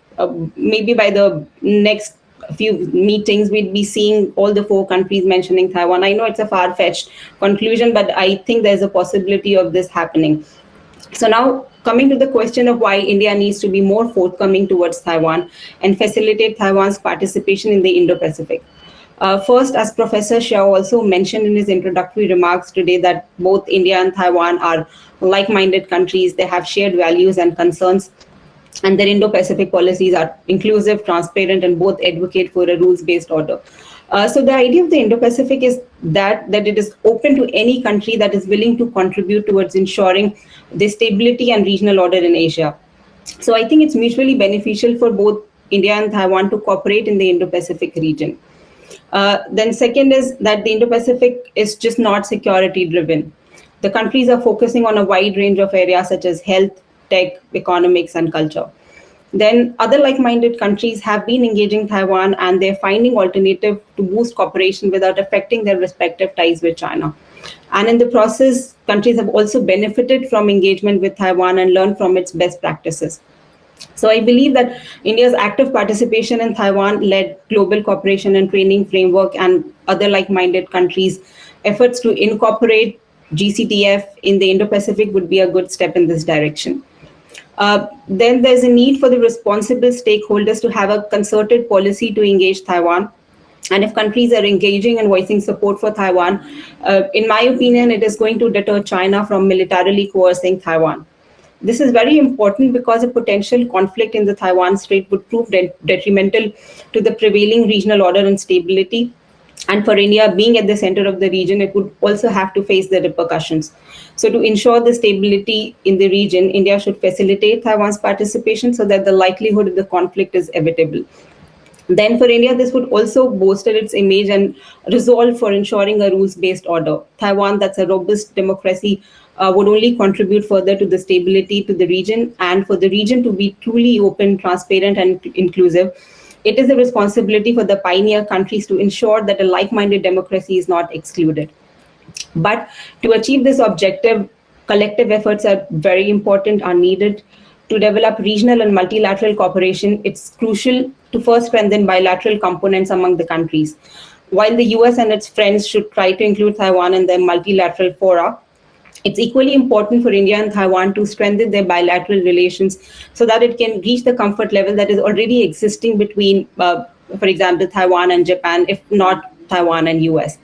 maybe by the next few meetings, we'd be seeing all the four countries mentioning Taiwan. I know it's a far-fetched conclusion, but I think there's a possibility of this happening. So now, coming to the question of why India needs to be more forthcoming towards Taiwan and facilitate Taiwan's participation in the Indo-Pacific. First, as Professor Shah also mentioned in his introductory remarks today, that both India and Taiwan are like-minded countries. They have shared values and concerns, and their Indo-Pacific policies are inclusive, transparent, and both advocate for a rules-based order. So the idea of the Indo-Pacific is that it is open to any country that is willing to contribute towards ensuring the stability and regional order in Asia. So I think it's mutually beneficial for both India and Taiwan to cooperate in the Indo-Pacific region. Then second is that the Indo-Pacific is just not security driven. The countries are focusing on a wide range of areas such as health, tech, economics, and culture. Then other like-minded countries have been engaging Taiwan, and they're finding alternative to boost cooperation without affecting their respective ties with China. And in the process, countries have also benefited from engagement with Taiwan and learned from its best practices. So I believe that India's active participation in Taiwan-led global cooperation and training framework and other like-minded countries' efforts to incorporate GCTF in the Indo-Pacific would be a good step in this direction. Then there's a need for the responsible stakeholders to have a concerted policy to engage Taiwan. And if countries are engaging and voicing support for Taiwan, in my opinion, it is going to deter China from militarily coercing Taiwan. This is very important because a potential conflict in the Taiwan Strait would prove detrimental to the prevailing regional order and stability. And for India, being at the center of the region, it would also have to face the repercussions. So to ensure the stability in the region, India should facilitate Taiwan's participation so that the likelihood of the conflict is evitable. Then for India, this would also bolster its image and resolve for ensuring a rules-based order. Taiwan, that's a robust democracy, would only contribute further to the stability to the region, and for the region to be truly open, transparent, and inclusive. It is a responsibility for the pioneer countries to ensure that a like-minded democracy is not excluded. But to achieve this objective, collective efforts are very important, are needed. To develop regional and multilateral cooperation, it's crucial to first strengthen bilateral components among the countries. While the US and its friends should try to include Taiwan in their multilateral fora, it's equally important for India and Taiwan to strengthen their bilateral relations so that it can reach the comfort level that is already existing between, for example, Taiwan and Japan, if not Taiwan and US.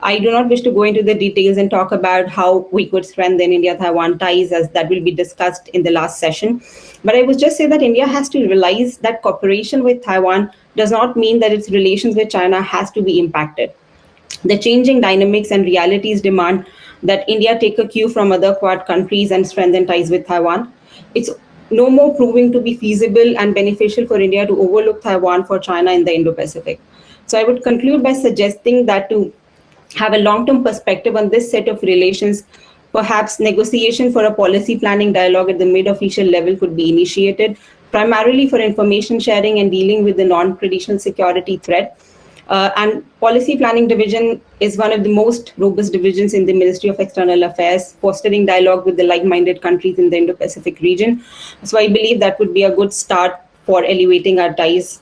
I do not wish to go into the details and talk about how we could strengthen India-Taiwan ties, as that will be discussed in the last session. But I would just say that India has to realize that cooperation with Taiwan does not mean that its relations with China has to be impacted. The changing dynamics and realities demand that India take a cue from other Quad countries and strengthen ties with Taiwan. It's no more proving to be feasible and beneficial for India to overlook Taiwan for China in the Indo-Pacific. So I would conclude by suggesting that to have a long-term perspective on this set of relations, perhaps negotiation for a policy planning dialogue at the mid-official level could be initiated, primarily for information sharing and dealing with the non-traditional security threat. And policy planning division is one of the most robust divisions in the Ministry of External Affairs, fostering dialogue with the like-minded countries in the Indo-Pacific region. So I believe that would be a good start for elevating our ties.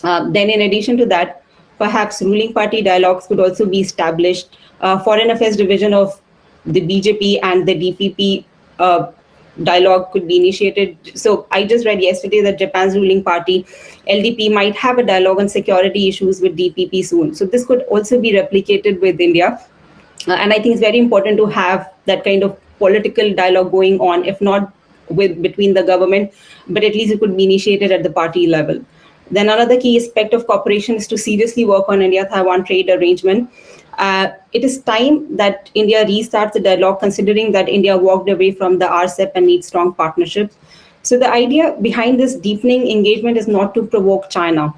Then in addition to that, perhaps ruling party dialogues could also be established. Foreign Affairs division of the BJP and the DPP dialogue could be initiated. So I just read yesterday that Japan's ruling party, LDP, might have a dialogue on security issues with DPP soon. So this could also be replicated with India. And I think it's very important to have that kind of political dialogue going on, if not between the government, but at least it could be initiated at the party level. Then another key aspect of cooperation is to seriously work on India-Taiwan trade arrangement. It is time that India restarts the dialogue, considering that India walked away from the RCEP and needs strong partnerships. So the idea behind this deepening engagement is not to provoke China,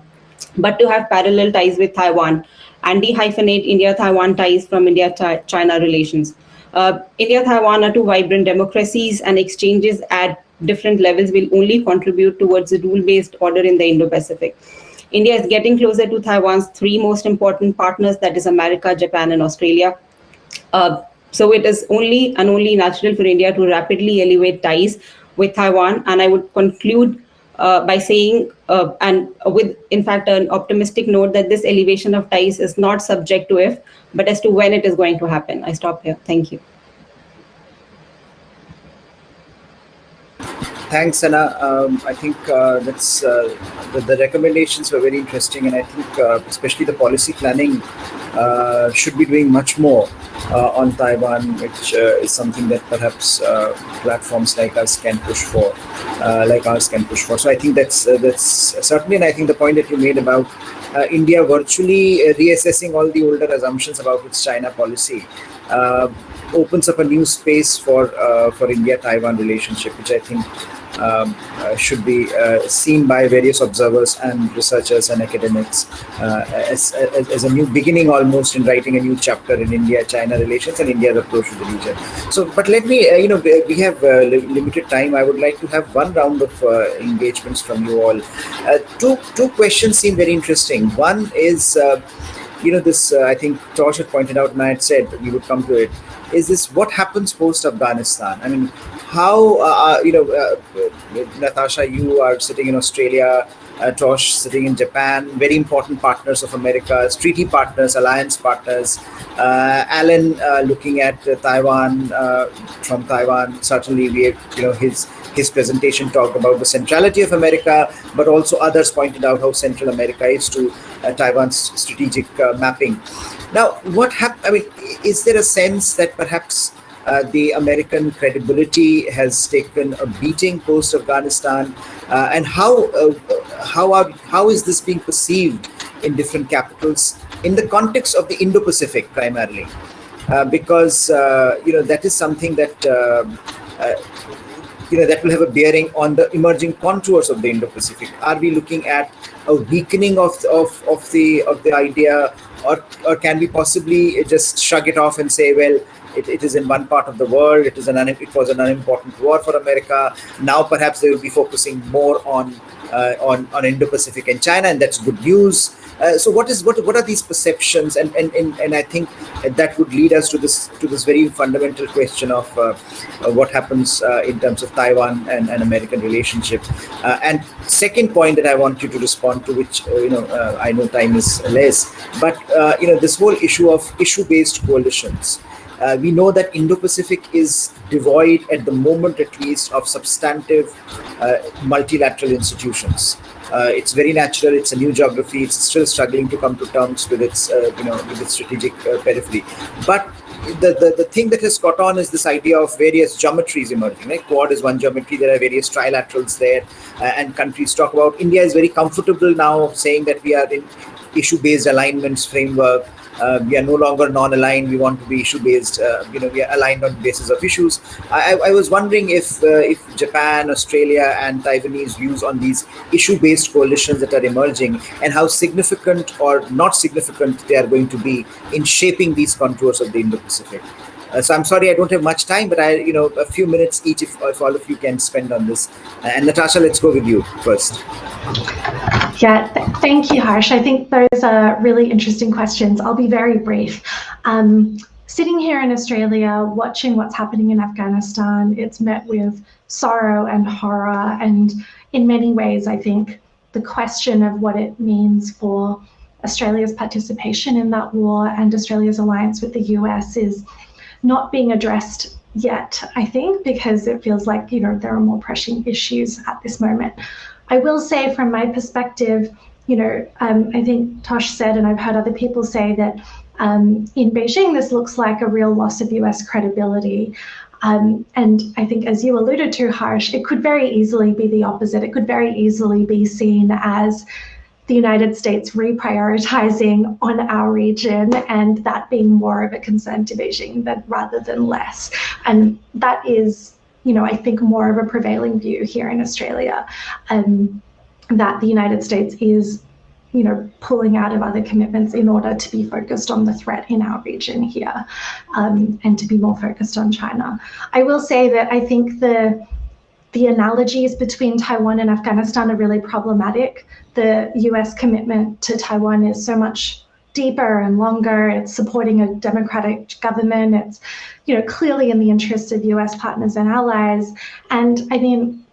but to have parallel ties with Taiwan and dehyphenate India-Taiwan ties from India-China relations. India-Taiwan are two vibrant democracies, and exchanges at different levels will only contribute towards a rule-based order in the Indo-Pacific. India is getting closer to Taiwan's three most important partners, that is America, Japan, and Australia. So it is only natural for India to rapidly elevate ties with Taiwan. And I would conclude by saying, and with, in fact, an optimistic note, that this elevation of ties is not subject to if, but as to when it is going to happen. I stop here. Thank you. Thanks, Anna. I think that's the recommendations were very interesting, and I think especially the policy planning should be doing much more on Taiwan, which is something that perhaps platforms like us can push for, So I think that's certainly, and I think the point that you made about India virtually reassessing all the older assumptions about its China policy opens up a new space for India-Taiwan relationship, which I think should be seen by various observers and researchers and academics as a new beginning, almost, in writing a new chapter in India-China relations and India's approach to the region. So, but let me, we have limited time. I would like to have one round of engagements from you all. Two questions seem very interesting. One is, this, I think Tosh had pointed out and I had said we would come to it, is this what happens post-Afghanistan? I mean, how, Natasha, you are sitting in Australia, Tosh sitting in Japan, very important partners of America, treaty partners, alliance partners. Alan looking at Taiwan, from Taiwan, certainly we have, his presentation talked about the centrality of America, but also others pointed out how central America is to Taiwan's strategic mapping. Now, what happened? I mean, is there a sense that perhaps the American credibility has taken a beating post-Afghanistan, and how is this being perceived in different capitals in the context of the Indo-Pacific primarily? Because that is something that that will have a bearing on the emerging contours of the Indo-Pacific. Are we looking at a weakening of the idea, or can we possibly just shrug it off and say, well, it is in one part of the world, it was an unimportant war for America. Now perhaps they will be focusing more on Indo-Pacific and China, and that's good news. So what are these perceptions, and I think that would lead us to this very fundamental question of what happens in terms of Taiwan and American relationship. And second point that I want you to respond to, which I know time is less, but this whole issue of issue-based coalitions. We know that Indo-Pacific is devoid at the moment, at least, of substantive multilateral institutions. It's very natural. It's a new geography. It's still struggling to come to terms with its strategic periphery. But the thing that has caught on is this idea of various geometries emerging. Right? Quad is one geometry. There are various trilaterals there, and countries talk about. India is very comfortable now saying that we are in issue-based alignments framework. We are no longer non-aligned. We want to be issue-based. We are aligned on the basis of issues. I was wondering if Japan, Australia, and Taiwanese views on these issue-based coalitions that are emerging, and how significant or not significant they are going to be in shaping these contours of the Indo-Pacific. So I'm sorry I don't have much time, but a few minutes each if all of you can spend on this. And Natasha, let's go with you first. Yeah, thank you, Harsh. I think those are really interesting questions. I'll be very brief. Sitting here in Australia, watching what's happening in Afghanistan, it's met with sorrow and horror. And in many ways, I think the question of what it means for Australia's participation in that war and Australia's alliance with the US is not being addressed yet, I think, because it feels like, there are more pressing issues at this moment. I will say from my perspective, I think Tosh said, and I've heard other people say that in Beijing, this looks like a real loss of US credibility. And I think, as you alluded to, Harsh, it could very easily be the opposite. It could very easily be seen as the United States reprioritizing on our region, and that being more of a concern to Beijing rather than less. And that is, I think, more of a prevailing view here in Australia, that the United States is, pulling out of other commitments in order to be focused on the threat in our region here, and to be more focused on China. I will say that I think the analogies between Taiwan and Afghanistan are really problematic. The US commitment to Taiwan is so much deeper and longer. It's supporting a democratic government. It's, clearly in the interests of US partners and allies. And I mean,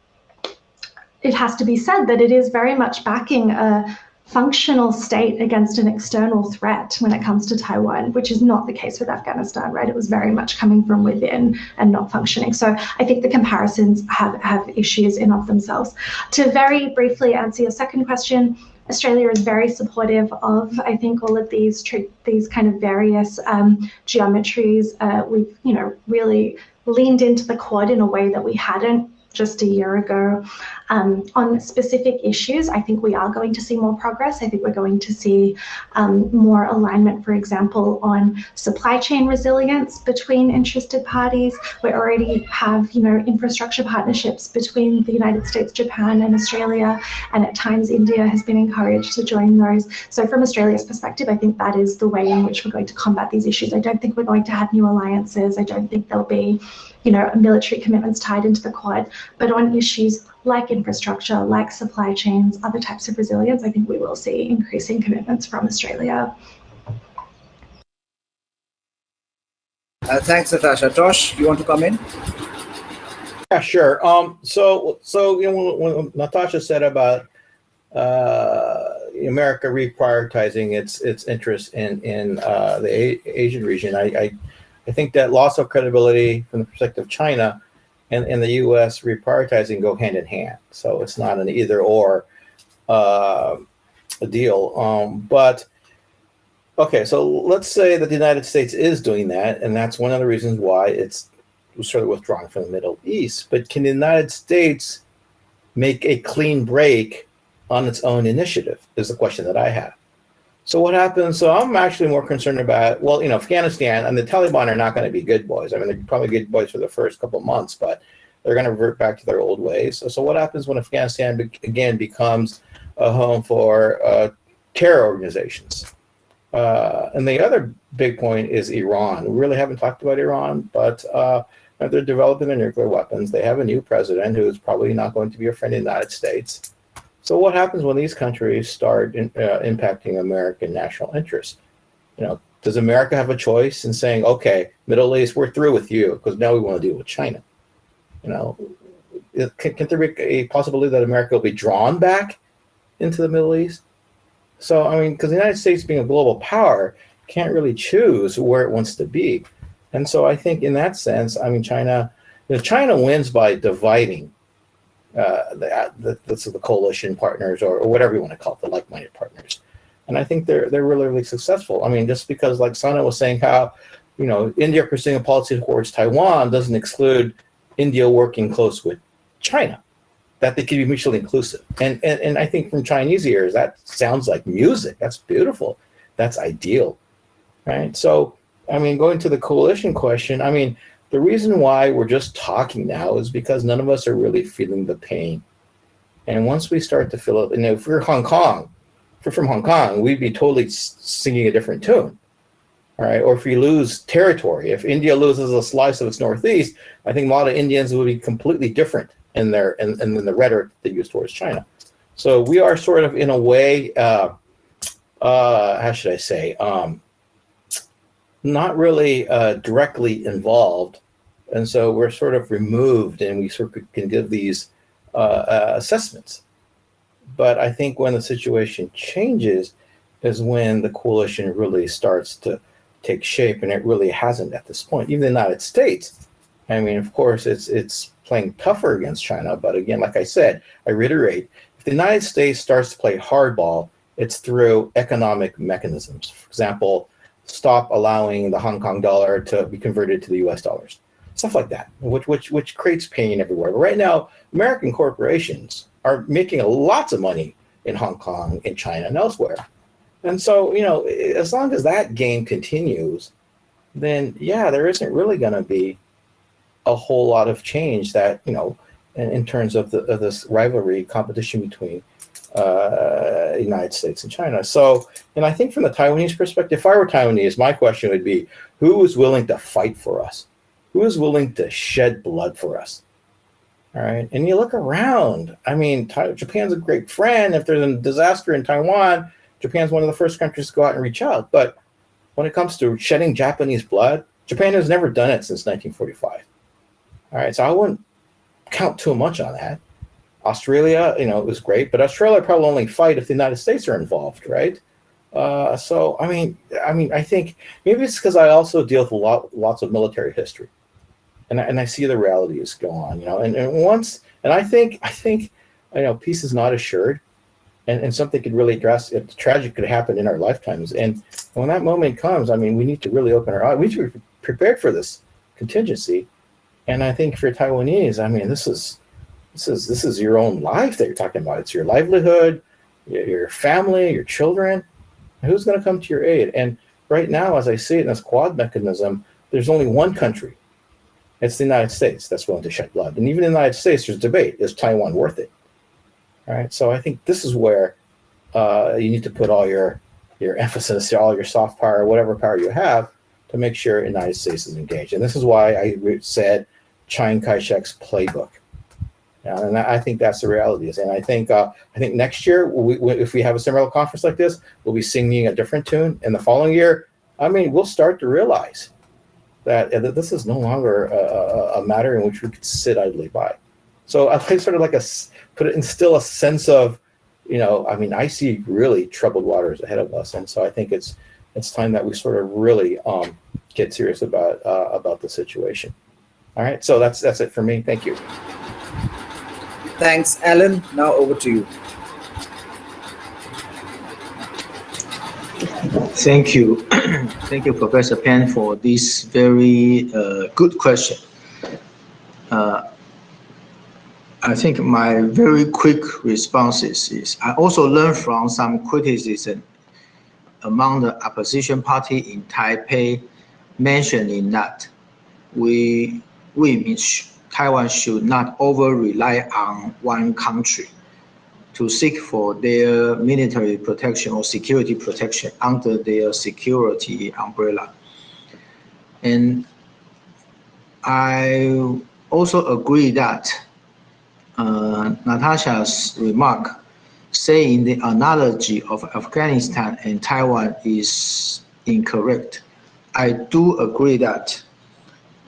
it has to be said that it is very much backing a functional state against an external threat when it comes to Taiwan, which is not the case with Afghanistan, right? It was very much coming from within and not functioning. So I think the comparisons have issues in of themselves. To very briefly answer your second question, Australia is very supportive of, I think, all of these kind of various geometries. We've, really leaned into the Quad in a way that we hadn't just a year ago. On specific issues, I think we are going to see more progress. I think we're going to see more alignment, for example, on supply chain resilience between interested parties. We already have, infrastructure partnerships between the United States, Japan, and Australia, and at times India has been encouraged to join those. So from Australia's perspective, I think that is the way in which we're going to combat these issues. I don't think we're going to have new alliances. I don't think there'll be, military commitments tied into the Quad, but on issues like infrastructure, like supply chains, other types of resilience, I think we will see increasing commitments from Australia. Thanks, Natasha. Tosh, you want to come in? Yeah, sure. So when Natasha said about America reprioritizing its interest in the Asian region, I think that loss of credibility from the perspective of China and the U.S. reprioritizing go hand in hand. So it's not an either or deal. But okay, so let's say that the United States is doing that, and that's one of the reasons why it's sort of withdrawing from the Middle East. But can the United States make a clean break on its own initiative is the question that I have. So what happens? So I'm actually more concerned about, Afghanistan and the Taliban are not going to be good boys. I mean, they're probably good boys for the first couple of months, but they're going to revert back to their old ways. So what happens when Afghanistan again becomes a home for terror organizations? And the other big point is Iran. We really haven't talked about Iran, but they're developing their nuclear weapons. They have a new president who is probably not going to be a friend of the United States. So what happens when these countries start impacting American national interests? Does America have a choice in saying, okay, Middle East, we're through with you because now we want to deal with China? Can there be a possibility that America will be drawn back into the Middle East? So, because the United States being a global power can't really choose where it wants to be. And so I think in that sense, China wins by dividing the coalition partners or whatever you want to call it, the like-minded partners. And I think they're really, really successful. Just because like Sana was saying how, India pursuing a policy towards Taiwan doesn't exclude India working close with China, that they can be mutually inclusive. And I think from Chinese ears, that sounds like music. That's beautiful. That's ideal. right? So, I mean, going to the coalition question, I mean, the reason why we're just talking now is because none of us are really feeling the pain. And once we start to feel it, and if we're Hong Kong, if we're from Hong Kong, we'd be totally singing a different tune. All right. Or if we lose territory, if India loses a slice of its northeast, I think a lot of Indians would be completely different in their and in the rhetoric they use towards China. So we are sort of in a way, how should I say, not really directly involved, and so we're sort of removed, and we sort of can give these assessments. But I think when the situation changes is when the coalition really starts to take shape, and it really hasn't at this point. Even the United States, I mean, of course, it's playing tougher against China. But again, like I said, I reiterate, if the United States starts to play hardball, it's through economic mechanisms. For example, stop allowing the Hong Kong dollar to be converted to the US dollars, stuff like that, which creates pain everywhere. But right now, American corporations are making lots of money in Hong Kong, in China, and elsewhere. And so, you know, as long as that game continues, then yeah, there isn't really going to be a whole lot of change that, you know, in terms of this rivalry competition between the United States and China. So, and I think from the Taiwanese perspective, if I were Taiwanese, my question would be, who is willing to fight for us? Who is willing to shed blood for us? All right. And you look around, I mean, Japan's a great friend. If there's a disaster in Taiwan, Japan's one of the first countries to go out and reach out. But when it comes to shedding Japanese blood, Japan has never done it since 1945. All right. So I wouldn't count too much on that. Australia, you know, it was great, but Australia probably only fight if the United States are involved, right? So, I mean, I think maybe it's because I also deal with lots of military history, and I see the realities go on, you know, and I think, you know, peace is not assured, and something could really tragic could happen in our lifetimes, and when that moment comes, I mean, we need to really open our eyes. We need to be prepared for this contingency, and I think for Taiwanese, I mean, this is your own life that you're talking about. It's your livelihood, your family, your children. Who's going to come to your aid? And right now, as I see it in this Quad mechanism, there's only one country. It's the United States that's willing to shed blood. And even in the United States, there's debate. Is Taiwan worth it? All right. So I think this is where you need to put all your emphasis, all your soft power, whatever power you have, to make sure the United States is engaged. And this is why I said Chiang Kai-shek's playbook. And I think that's the reality. And I think next year, if we have a similar conference like this, we'll be singing a different tune. And the following year, I mean, we'll start to realize that this is no longer a matter in which we could sit idly by. So I think sort of like instill a sense of, you know, I mean, I see really troubled waters ahead of us. And so I think it's time that we sort of really get serious about the situation. All right. So that's it for me. Thank you. Thanks, Alan. Now over to you. Thank you. Thank you, Professor Pan, for this very good question. I think my very quick response is I also learned from some criticism among the opposition party in Taipei, mentioning that we means Taiwan should not over-rely on one country to seek for their military protection or security protection under their security umbrella. And I also agree that Natasha's remark saying the analogy of Afghanistan and Taiwan is incorrect. I do agree that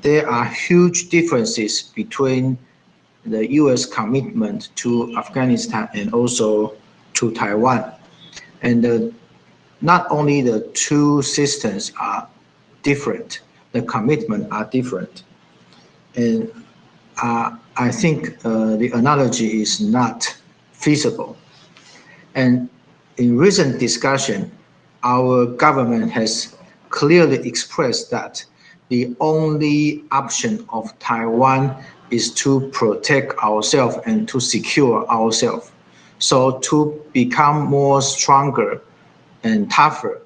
there are huge differences between the U.S. commitment to Afghanistan and also to Taiwan. And not only the two systems are different, the commitment are different. And I think the analogy is not feasible. And in recent discussion, our government has clearly expressed that the only option of Taiwan is to protect ourselves and to secure ourselves. So to become more stronger and tougher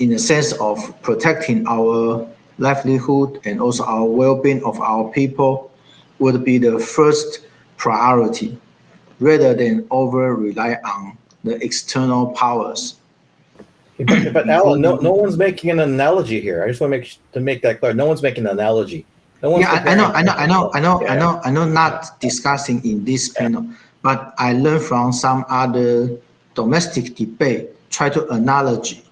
in the sense of protecting our livelihood and also our well-being of our people would be the first priority, rather than over-rely on the external powers. But Alan, no one's making an analogy here. I just want to make that clear. No one's making an analogy. No one's I know. Not discussing in this panel, but I learned from some other domestic debate. Try to analogize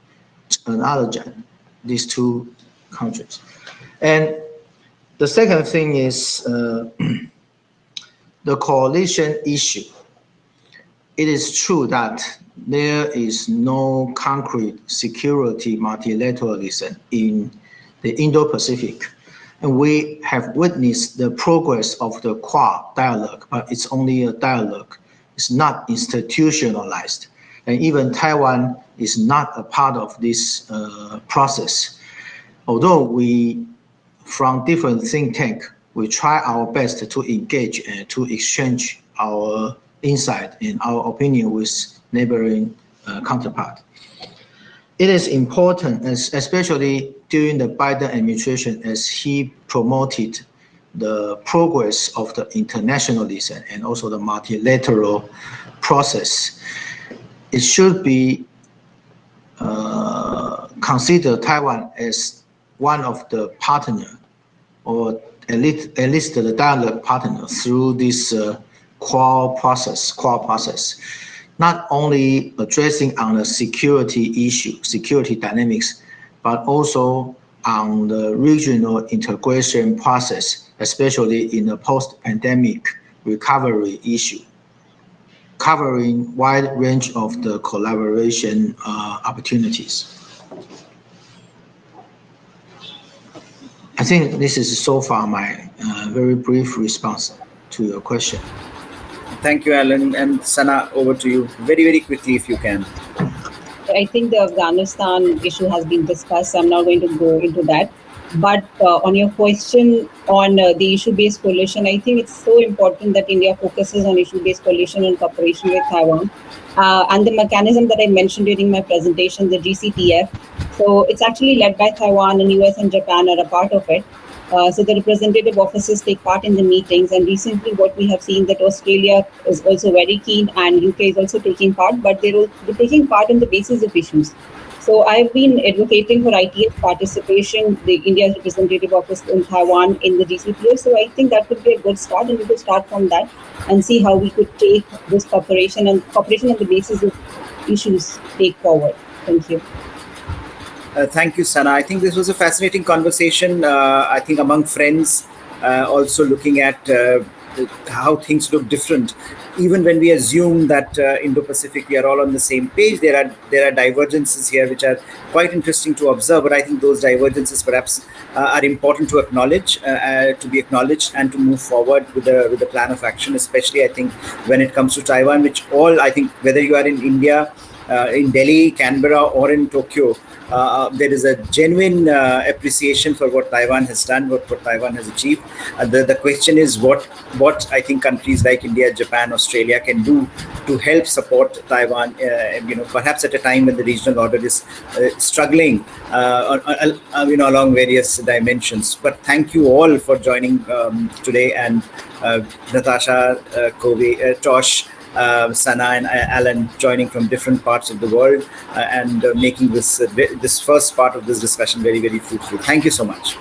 these two countries, and the second thing is the coalition issue. It is true that there is no concrete security multilateralism in the Indo-Pacific. And we have witnessed the progress of the Quad dialogue, but it's only a dialogue. It's not institutionalized. And even Taiwan is not a part of this process. Although we, from different think tanks, we try our best to engage and to exchange our insight and our opinion with neighboring counterpart. It is important, especially during the Biden administration, as he promoted the progress of the internationalism and also the multilateral process. It should be considered Taiwan as one of the partner, or at least the dialogue partner through this Quad process. Not only addressing on the security issue, security dynamics, but also on the regional integration process, especially in the post-pandemic recovery issue, covering wide range of the collaboration opportunities. I think this is so far my very brief response to your question. Thank you, Alan. And Sana, over to you. Very, very quickly, if you can. I think the Afghanistan issue has been discussed, so I'm not going to go into that. But on your question on the issue-based coalition, I think it's so important that India focuses on issue-based coalition and cooperation with Taiwan. And the mechanism that I mentioned during my presentation, the GCTF, so it's actually led by Taiwan, and US and Japan are a part of it. So the representative offices take part in the meetings, and recently what we have seen that Australia is also very keen and UK is also taking part, but they're taking part on the basis of issues. So I've been advocating for ITF participation, the India's representative office in Taiwan in the GCTF. So I think that would be a good start, and we could start from that and see how we could take this cooperation on the basis of issues take forward. Thank you. Thank you, Sana. I think this was a fascinating conversation. I think among friends, also looking at how things look different. Even when we assume that Indo-Pacific, we are all on the same page, there are divergences here which are quite interesting to observe. But I think those divergences perhaps are important to acknowledge, to be acknowledged, and to move forward with a plan of action. Especially, I think when it comes to Taiwan, which all, I think, whether you are in India, in Delhi, Canberra, or in Tokyo, there is a genuine appreciation for what Taiwan has done, what Taiwan has achieved. The question is what I think countries like India, Japan, Australia can do to help support Taiwan, perhaps at a time when the regional order is struggling, along various dimensions. But thank you all for joining today, and Natasha, Kobe, Tosh, Sana and Alan joining from different parts of the world and making this first part of this discussion very, very fruitful. Thank you so much.